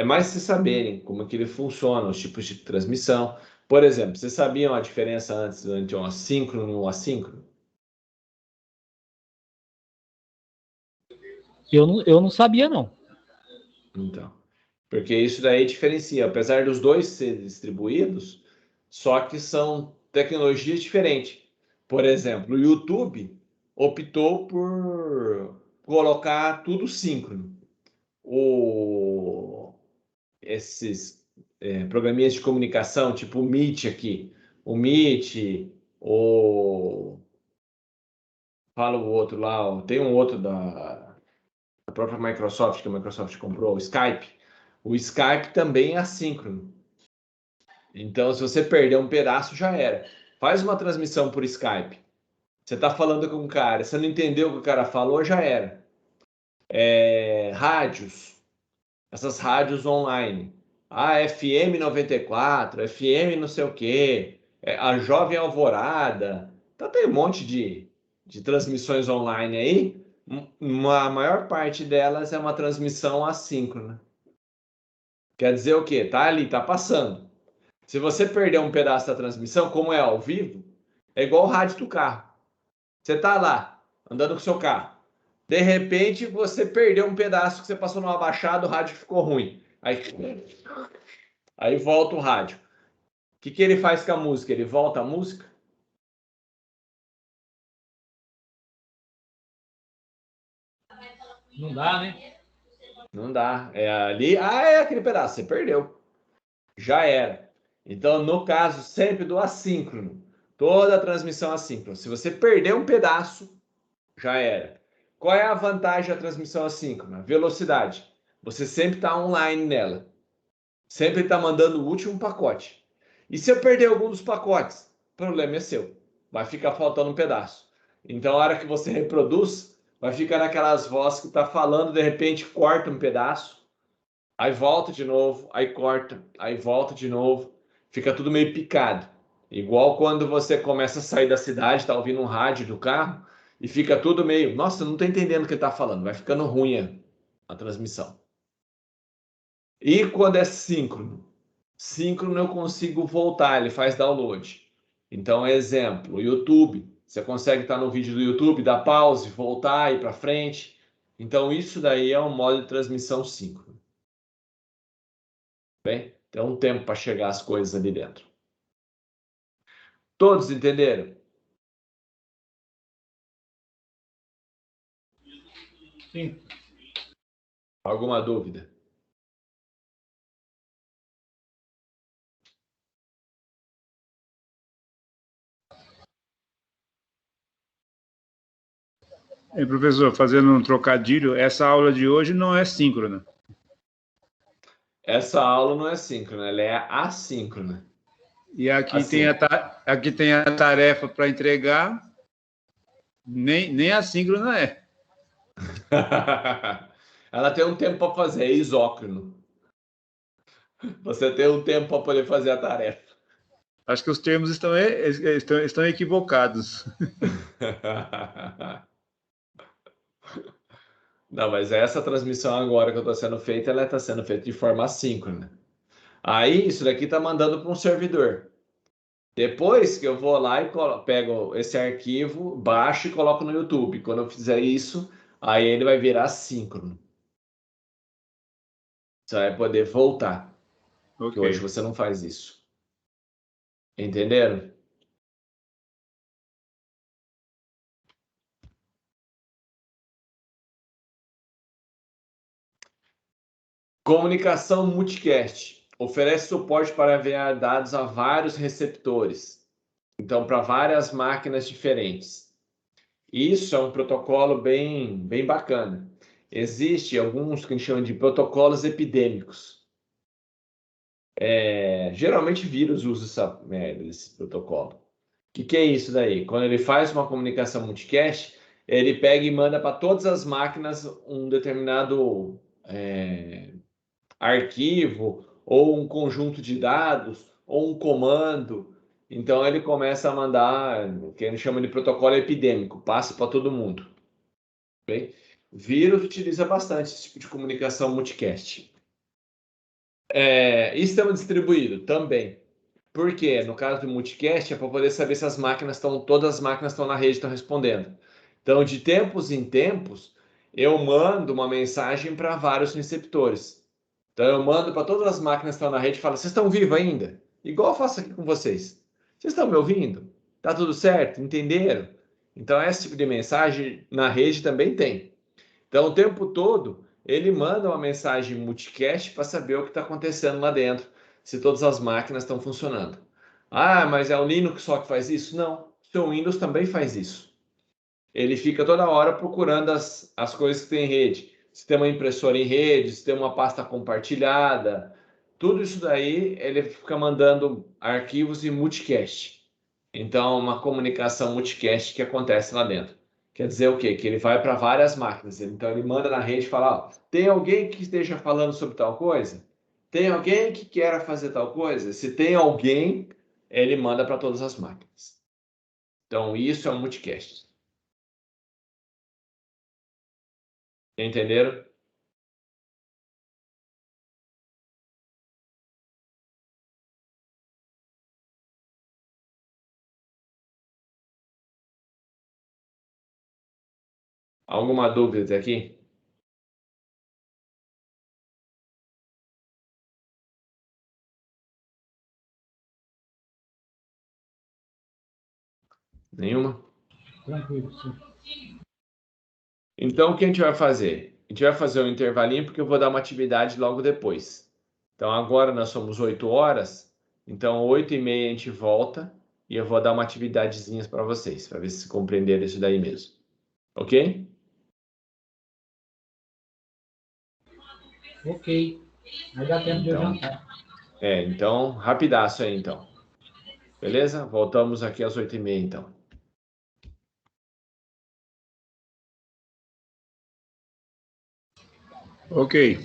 mais vocês saberem como que ele funciona, os tipos de transmissão. Por exemplo, vocês sabiam a diferença antes entre um assíncrono e um assíncrono? Eu não sabia, não. Então, porque isso daí diferencia, apesar dos dois serem distribuídos, só que são tecnologias diferentes. Por exemplo, o YouTube optou por colocar tudo síncrono. Esses programinhas de comunicação, tipo o Meet aqui, o Meet, o... Fala o outro lá, tem um outro da própria Microsoft, que a Microsoft comprou, o Skype. O Skype também é assíncrono. Então, se você perder um pedaço, já era. Faz uma transmissão por Skype. Você está falando com um cara, você não entendeu o que o cara falou, já era. Rádios. Essas rádios online. A FM 94, FM não sei o quê, a Jovem Alvorada. Então tem um monte de transmissões online aí. A maior parte delas é uma transmissão assíncrona. Quer dizer o quê? Tá ali, tá passando. Se você perder um pedaço da transmissão, como é ao vivo, é igual o rádio do carro. Você tá lá, andando com o seu carro. De repente, você perdeu um pedaço que você passou numa baixada, o rádio ficou ruim. Aí volta o rádio. O que ele faz com a música? Ele volta a música? Não dá, né? Não dá. É ali. É aquele pedaço. Você perdeu. Já era. Então, no caso sempre do assíncrono, toda a transmissão assíncrona. Se você perder um pedaço, já era. Qual é a vantagem da transmissão assíncrona? Velocidade. Você sempre está online nela. Sempre está mandando o último pacote. E se eu perder algum dos pacotes? O problema é seu. Vai ficar faltando um pedaço. Então, a hora que você reproduz, vai ficar naquelas vozes que está falando, de repente corta um pedaço, aí volta de novo, aí corta, aí volta de novo. Fica tudo meio picado. Igual quando você começa a sair da cidade, está ouvindo um rádio do carro, e fica tudo meio, nossa, não estou entendendo o que ele está falando. Vai ficando ruim a transmissão. E quando é síncrono? Síncrono eu consigo voltar, ele faz download. Então, exemplo, YouTube. Você consegue estar no vídeo do YouTube, dar pause, voltar, ir para frente. Então, isso daí é um modo de transmissão síncrono. Bem, tem um tempo para chegar as coisas ali dentro. Todos entenderam? Sim. Alguma dúvida? Professor, fazendo um trocadilho, essa aula de hoje não é síncrona. Essa aula não é síncrona, ela é assíncrona. E aqui, Assim. aqui tem a tarefa para entregar, nem assíncrona é. Ela tem um tempo para fazer, é isócrono. Você tem um tempo para poder fazer a tarefa. Acho que os termos estão equivocados. Não, mas essa transmissão agora que eu estou sendo feita, ela está sendo feita de forma assíncrona. Aí, isso daqui está mandando para um servidor. Depois que eu vou lá e pego esse arquivo, baixo e coloco no YouTube. Quando eu fizer isso, aí ele vai virar síncrono. Você vai poder voltar. Porque Ok. hoje você não faz isso. Entenderam? Comunicação multicast. Oferece suporte para enviar dados a vários receptores. Então, para várias máquinas diferentes. Isso é um protocolo bem bacana. Existe alguns que a gente chama de protocolos epidêmicos. Geralmente vírus usa esse protocolo. O que é isso daí? Quando ele faz uma comunicação multicast, ele pega e manda para todas as máquinas um determinado arquivo, ou um conjunto de dados, ou um comando. Então ele começa a mandar, o que ele chama de protocolo epidêmico, passa para todo mundo. Bem? Vírus utiliza bastante esse tipo de comunicação multicast. E sistema distribuído também. Por quê? No caso do multicast, é para poder saber se todas as máquinas estão na rede, estão respondendo. Então, de tempos em tempos, eu mando uma mensagem para vários receptores. Então, eu mando para todas as máquinas que estão na rede e falo: vocês estão vivos ainda? Igual eu faço aqui com vocês. Vocês estão me ouvindo? Tá tudo certo? Entenderam? Então, esse tipo de mensagem na rede também tem. Então, o tempo todo, ele manda uma mensagem multicast para saber o que está acontecendo lá dentro, se todas as máquinas estão funcionando. Ah, mas é o Linux só que faz isso? Não, o seu Windows também faz isso. Ele fica toda hora procurando as coisas que tem em rede. Se tem uma impressora em rede, se tem uma pasta compartilhada, tudo isso daí ele fica mandando arquivos em multicast. Então, uma comunicação multicast que acontece lá dentro. Quer dizer o quê? Que ele vai para várias máquinas. Então, ele manda na rede e fala: ó, tem alguém que esteja falando sobre tal coisa? Tem alguém que queira fazer tal coisa? Se tem alguém, ele manda para todas as máquinas. Então, isso é um multicast. Entenderam? Alguma dúvida até aqui? Nenhuma? Tranquilo, sim. Então, o que a gente vai fazer? A gente vai fazer um intervalinho porque eu vou dar uma atividade logo depois. Então, agora nós somos 8 horas. Então, 8h30 a gente volta e eu vou dar uma atividadezinha para vocês, para ver se compreenderam isso daí mesmo. Ok? Ok. Aí dá tempo de eu Então, jantar. então, rapidaço aí, então. Beleza? Voltamos aqui às 8h30, então. Ok.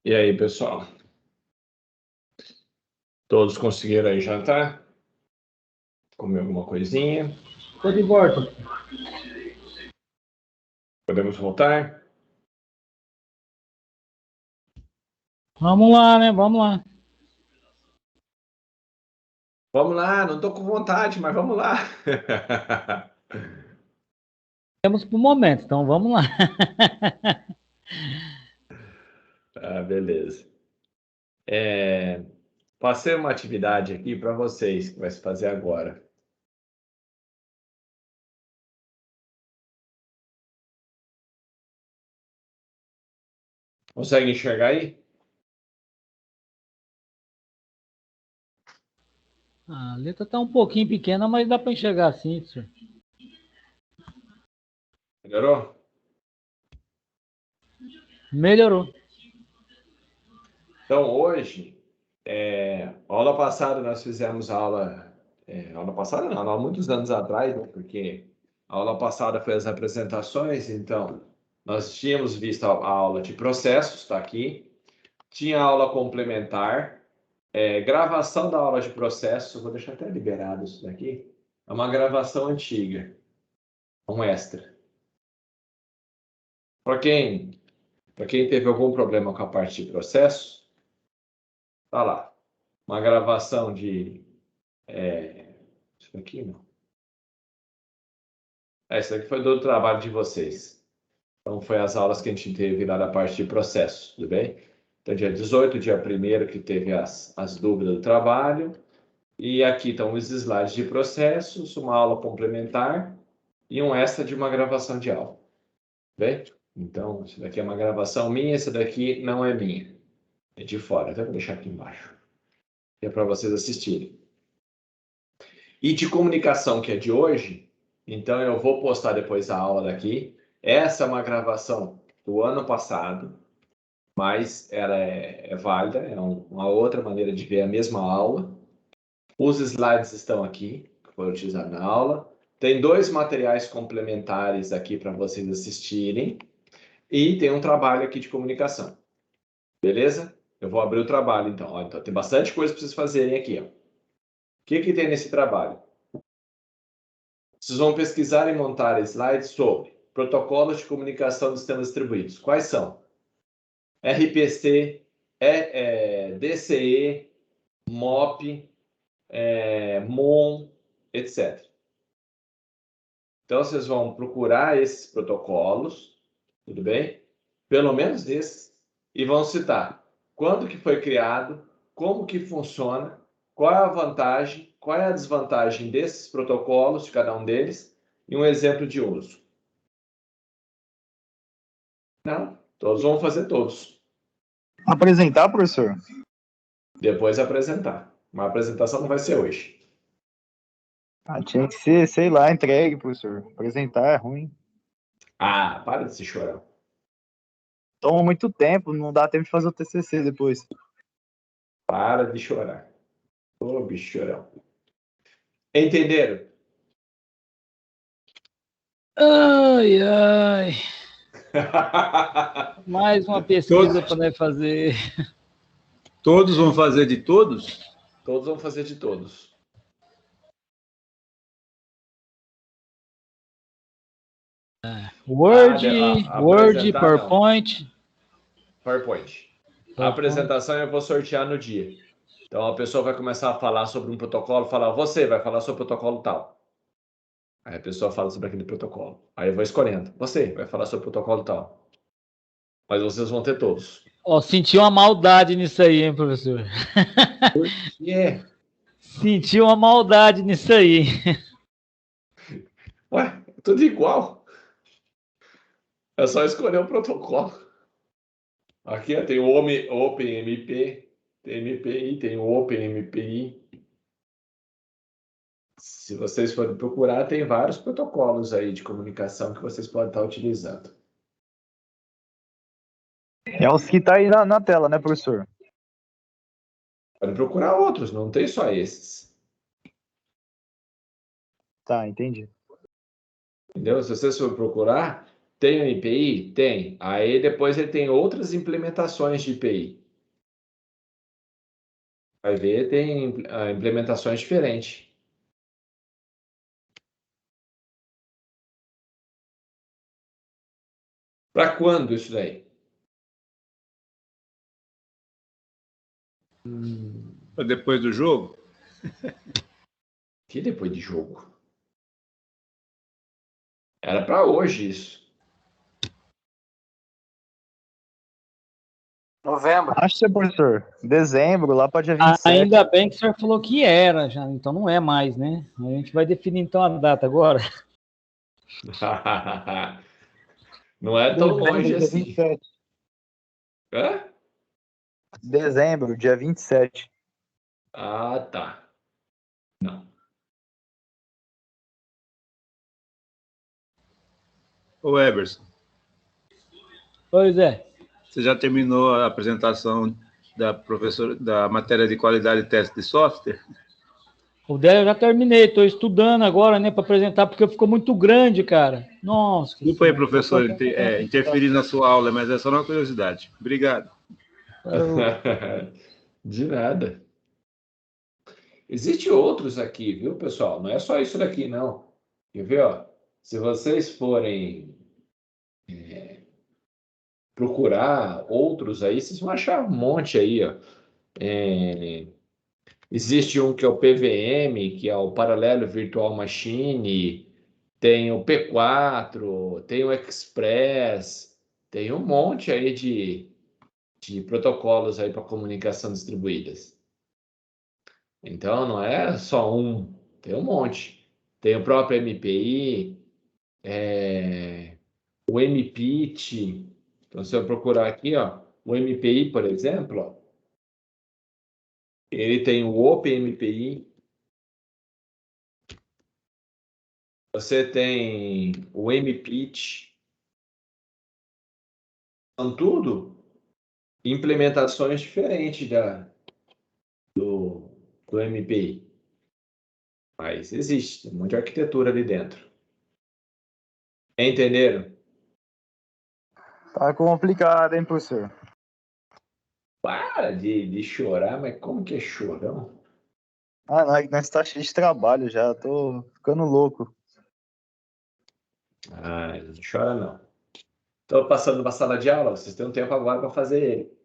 E aí, pessoal? Todos conseguiram aí jantar? Comer alguma coisinha? Tô de volta. Podemos voltar? Vamos lá, né? Vamos lá. Vamos lá, não tô com vontade, mas vamos lá. Temos pro momento, então vamos lá. Ah, beleza. Passei uma atividade aqui para vocês que vai se fazer agora. Consegue enxergar aí? A letra tá um pouquinho pequena, mas dá para enxergar assim, senhor. Melhorou? Melhorou. Então, hoje, aula passada nós fizemos aula passada não, há muitos anos atrás, né, porque a aula passada foi as apresentações, então nós tínhamos visto a aula de processos, está aqui, tinha aula complementar, gravação da aula de processos, vou deixar até liberado isso daqui, é uma gravação antiga, um extra. Para quem teve algum problema com a parte de processo, tá lá, uma gravação de isso aqui não. Isso aqui foi do trabalho de vocês. Então, foi as aulas que a gente teve lá na parte de processo, tudo bem? Então, dia 18, dia 1º, que teve as dúvidas do trabalho. E aqui estão os slides de processos, uma aula complementar e um extra de uma gravação de aula. Bem? Então, isso daqui é uma gravação minha, essa daqui não é minha. É de fora. Até vou deixar aqui embaixo. É para vocês assistirem. E de comunicação, que é de hoje, então eu vou postar depois a aula daqui. Essa é uma gravação do ano passado, mas ela é válida, é uma outra maneira de ver a mesma aula. Os slides estão aqui, que foram utilizados na aula. Tem 2 materiais complementares aqui para vocês assistirem. E tem um trabalho aqui de comunicação. Beleza? Eu vou abrir o trabalho, então. Ó, então tem bastante coisa para vocês fazerem aqui. Ó. O que tem nesse trabalho? Vocês vão pesquisar e montar slides sobre protocolos de comunicação de sistemas distribuídos. Quais são? RPC, DCE, MOP, MON, etc. Então, vocês vão procurar esses protocolos, tudo bem? Pelo menos esses, e vão citar quando que foi criado, como que funciona, qual é a vantagem, qual é a desvantagem desses protocolos, de cada um deles, e um exemplo de uso. Não, todos vão fazer todos. Apresentar, professor? Depois apresentar. Uma apresentação não vai ser hoje. Ah, tinha que ser, sei lá, entregue, professor. Apresentar é ruim. Ah, para de se chorar. Toma muito tempo, não dá tempo de fazer o TCC depois. Para de chorar. Ô, bicho chorão. Entenderam? Ai, ai. Mais uma pesquisa para nós fazer. Todos vão fazer de todos? Todos vão fazer de todos. Word, Apresentar, PowerPoint. PowerPoint. A apresentação eu vou sortear no dia. Então a pessoa vai começar a falar sobre um protocolo, falar, você vai falar sobre o protocolo tal. Aí a pessoa fala sobre aquele protocolo. Aí eu vou escolhendo. Você vai falar sobre o protocolo tal. Mas vocês vão ter todos. Ó, senti uma maldade nisso aí, hein, professor? Yeah. Senti uma maldade nisso aí. Ué, tudo igual. É só escolher o protocolo. Aqui tem o OpenMP, tem MPI, tem o OpenMPI. Se vocês forem procurar, tem vários protocolos aí de comunicação que vocês podem estar utilizando. É os que tá aí na tela, né, professor? Podem procurar outros, não tem só esses. Tá, entendi. Entendeu? Se vocês forem procurar, Tem o MPI? Tem. Aí depois ele tem outras implementações de IPI. Vai ver, tem implementações diferentes. Para quando isso daí? Depois do jogo? Que depois de jogo? Era para hoje isso. Novembro. Acho, professor. Dezembro, lá para dia 27. Ainda bem que o senhor falou que era já, então não é mais, né? A gente vai definir então a data agora. Não é tão Dezembro, longe dia assim. 27. Hã? Dezembro, dia 27. Ah, tá. Não. Ô, Eberson, Pois é. você já terminou a apresentação da matéria de qualidade e teste de software? O dela eu já terminei, estou estudando agora, né, para apresentar, porque ficou muito grande, cara. Nossa. Desculpa aí, Senhora. professor, interferir na sua aula, mas é só uma curiosidade. Obrigado. De nada. Existem outros aqui, viu, pessoal? Não é só isso daqui, não. Quer ver, ó? Se vocês forem procurar outros aí, vocês vão achar um monte aí, ó. Existe um que é o PVM, que é o Parallelo Virtual Machine, tem o P4, tem o Express, tem um monte aí de protocolos aí para comunicação distribuídas. Então, não é só um, tem um monte. Tem o próprio MPI, o MPIT. Então, se eu procurar aqui, ó, o MPI, por exemplo, ó, ele tem o OpenMPI. Você tem o MPIT. São tudo implementações diferentes do MPI. Mas existe, tem muita arquitetura ali dentro. Entenderam? Tá complicado, hein, professor? Para de chorar, mas como que é chorão? Ah, nós tá cheio de trabalho já, tô ficando louco. Ah, não chora não. Estou passando uma sala de aula, vocês têm um tempo agora para fazer ele. Quando?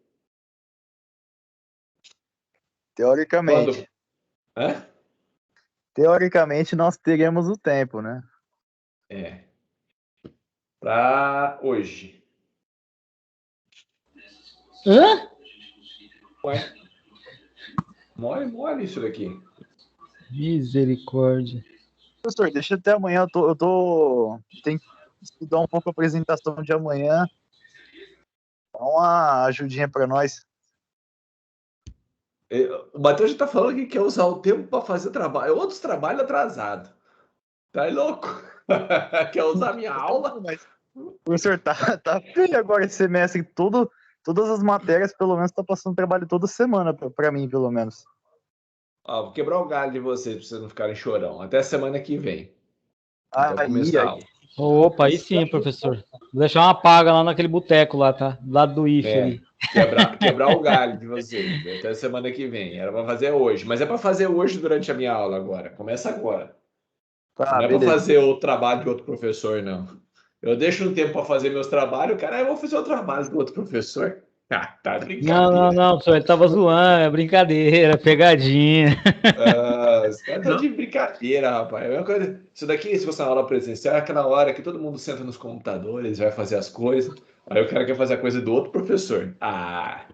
Teoricamente. Hã? Teoricamente, nós teremos o tempo, né? É. Para hoje. Hã? Ué? Mole isso daqui. Misericórdia. Professor, deixa até amanhã, tenho que estudar um pouco a apresentação de amanhã. Dá uma ajudinha para nós. O Matheus já está falando que quer usar o tempo para fazer trabalho. Outros trabalhos atrasados. Tá louco? Quer usar minha aula? Mas, professor, tá feio agora esse semestre. Todas as matérias, pelo menos, tá passando trabalho toda semana, para mim, pelo menos. Ó, vou quebrar o galho de vocês, para vocês não ficarem chorão. Até semana que vem. Até o começo Aí, da aula. Opa, aí sim, professor. Vou deixar uma paga lá naquele boteco lá, tá? Do lado do IFE ali. Quebrar o galho de vocês. Até semana que vem. Era para fazer hoje. Mas é para fazer hoje durante a minha aula agora. Começa agora. tá, Não é para beleza. fazer o trabalho de outro professor, não. Eu deixo um tempo para fazer meus trabalhos, cara, eu vou fazer o trabalho do outro professor. Ah, tá brincadeira. Não, professor, ele tava zoando, é brincadeira, pegadinha. Ah, os caras tá de brincadeira, rapaz. É a mesma coisa. Isso daqui, se fosse uma aula presencial, é aquela hora que todo mundo senta nos computadores, vai fazer as coisas. Aí o cara quer fazer a coisa do outro professor. Ah,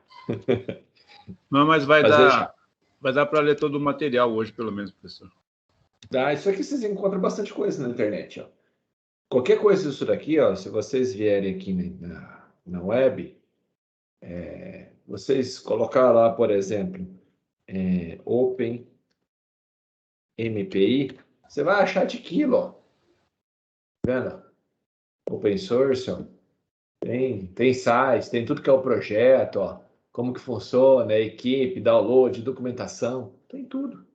Não, mas vai mas dar para ler todo o material hoje, pelo menos, professor. isso aqui vocês encontram bastante coisa na internet, ó. Qualquer coisa disso daqui, ó, se vocês vierem aqui na web, vocês colocar lá, por exemplo, Open MPI, você vai achar de quilo, ó. Tá vendo? Open source, ó. Tem sites, tem tudo que é o projeto, ó. Como que funciona, equipe, download, documentação, tem tudo.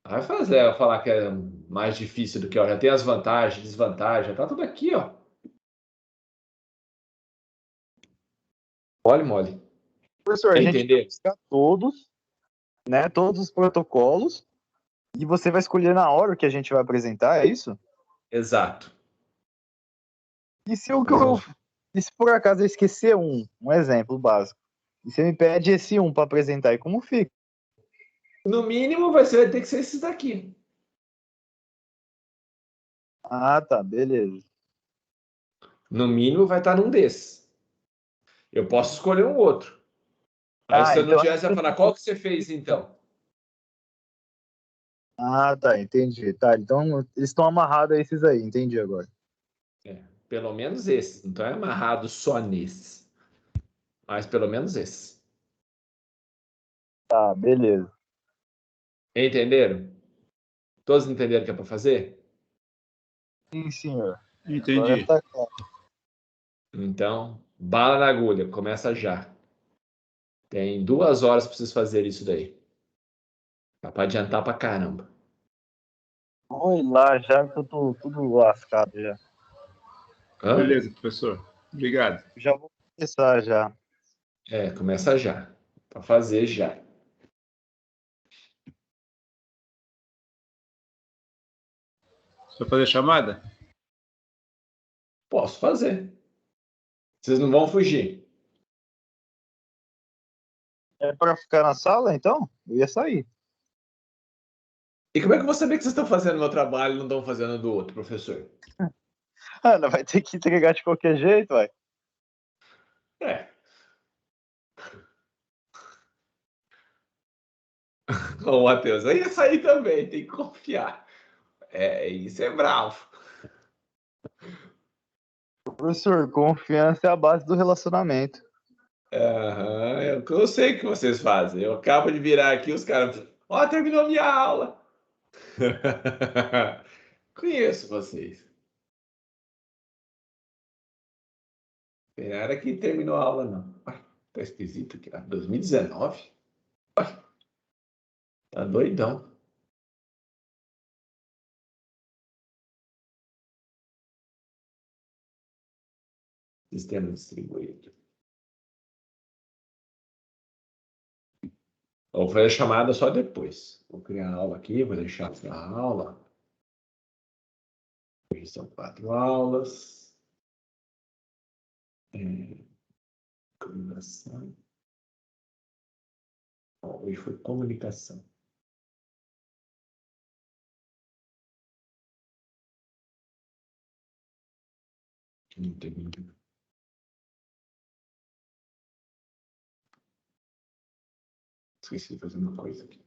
Vai fazer eu falar que é mais difícil do que, ó, já tem as vantagens, desvantagens, já tá tudo aqui, ó. Mole, mole. Professor, a gente vai Entendeu? buscar todos, né? Todos os protocolos. E você vai escolher na hora o que a gente vai apresentar, é isso? Exato. E se e se por acaso eu esquecer um exemplo básico? E você me pede esse para apresentar, e como fica? No mínimo, vai ter que ser esses daqui. Ah, tá, beleza. No mínimo, vai estar num desses. Eu posso escolher um outro. Aí, se Ah, eu não então. tivesse a falar, qual que você fez, então? Ah, tá, entendi. Tá, então eles estão amarrados a esses aí, entendi agora. É, pelo menos esses. Não é amarrado só nesses. Mas pelo menos esses. Tá, beleza. Entenderam? Todos entenderam o que é para fazer? Sim, senhor. Agora Entendi. tá claro. Então, bala na agulha. Começa já. Tem 2 horas para vocês fazerem isso daí. Dá para adiantar pra caramba. Vou ir lá já que eu tô tudo lascado já. Hã? Beleza, professor. Obrigado. Já vou começar já. É, começa já. Para fazer já. Só fazer chamada? Posso fazer. Vocês não vão fugir. É pra ficar na sala, então? Eu ia sair. E como é que eu vou saber que vocês estão fazendo o meu trabalho e não estão fazendo do outro, professor? Ah, não vai ter que entregar de qualquer jeito, vai. É. Ô, Matheus, aí ia sair também, tem que confiar. É, isso é bravo. Professor, confiança é a base do relacionamento. Aham, eu sei o que vocês fazem. Eu acabo de virar aqui, os caras. Ó, terminou minha aula. Conheço vocês. Tem nada que terminou a aula, não. Ué, tá esquisito aqui. 2019? Ué, tá doidão. Sistema distribuído. Vou fazer a chamada só depois. Vou criar a aula aqui, vou deixar a aula. Hoje são 4 aulas. Comunicação. Hoje foi comunicação. Entendi. Esqueci de fazer uma coisa aqui.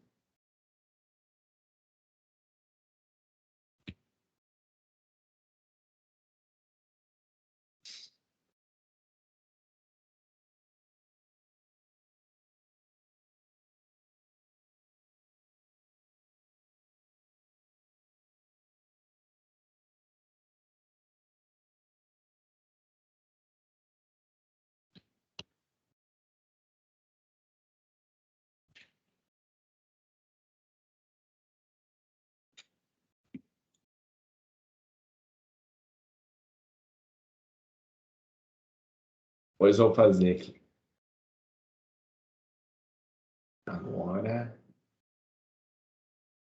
Pois vou fazer aqui. Agora.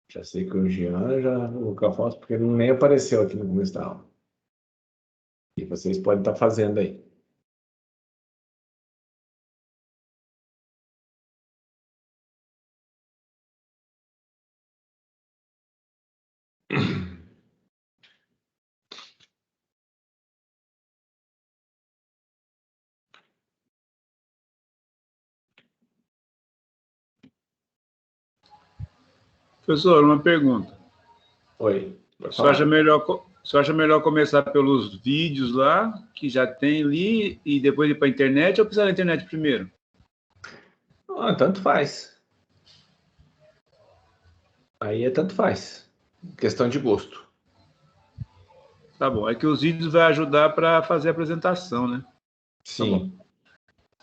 Já sei que o Jean já o que eu faço, porque ele nem apareceu aqui no começo da aula. E vocês podem estar fazendo aí. Professor, uma pergunta. Oi. Vai Você acha falar. melhor começar pelos vídeos lá, que já tem ali, e depois ir para a internet, ou precisar da internet primeiro? Ah, tanto faz. Aí é tanto faz. Questão de gosto. Tá bom. É que os vídeos vai ajudar para fazer a apresentação, né? Sim.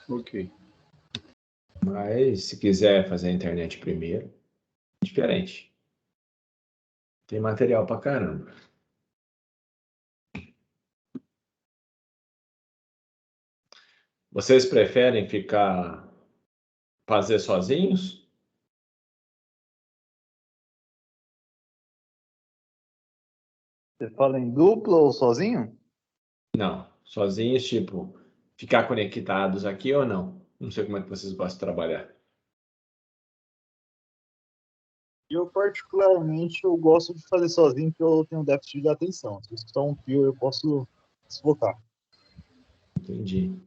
Ok. Mas se quiser fazer a internet primeiro, é diferente. Tem material pra caramba. Vocês preferem fazer sozinhos? Você fala em dupla ou sozinho? Não. Sozinhos, tipo, ficar conectados aqui ou não? Não sei como é que vocês gostam de trabalhar. Eu, particularmente, eu gosto de fazer sozinho, porque eu tenho déficit de atenção. Se eu escutar um fio, eu posso desfocar. Entendi.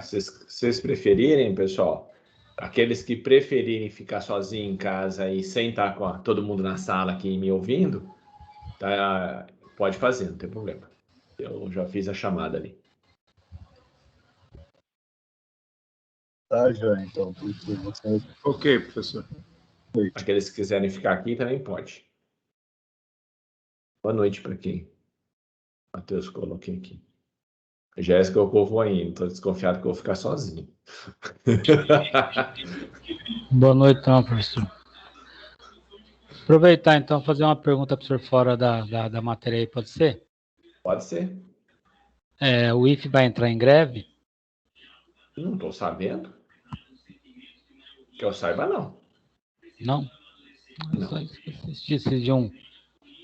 Se vocês preferirem, pessoal, aqueles que preferirem ficar sozinho em casa e sem estar com todo mundo na sala aqui me ouvindo, tá, pode fazer, não tem problema. Eu já fiz a chamada ali. Tá, já, então. Porque você... Ok, professor. Aqueles que quiserem ficar aqui também pode. Boa noite para quem? Matheus, coloquei aqui. Jéssica, eu vou ainda. Estou desconfiado que eu vou ficar sozinho. Boa noite, então, professor. Aproveitar, então, fazer uma pergunta para o senhor fora da matéria aí, pode ser? Pode ser. O IFE vai entrar em greve? Não estou sabendo. Que eu saiba, não. Não? Não. Só esqueci de um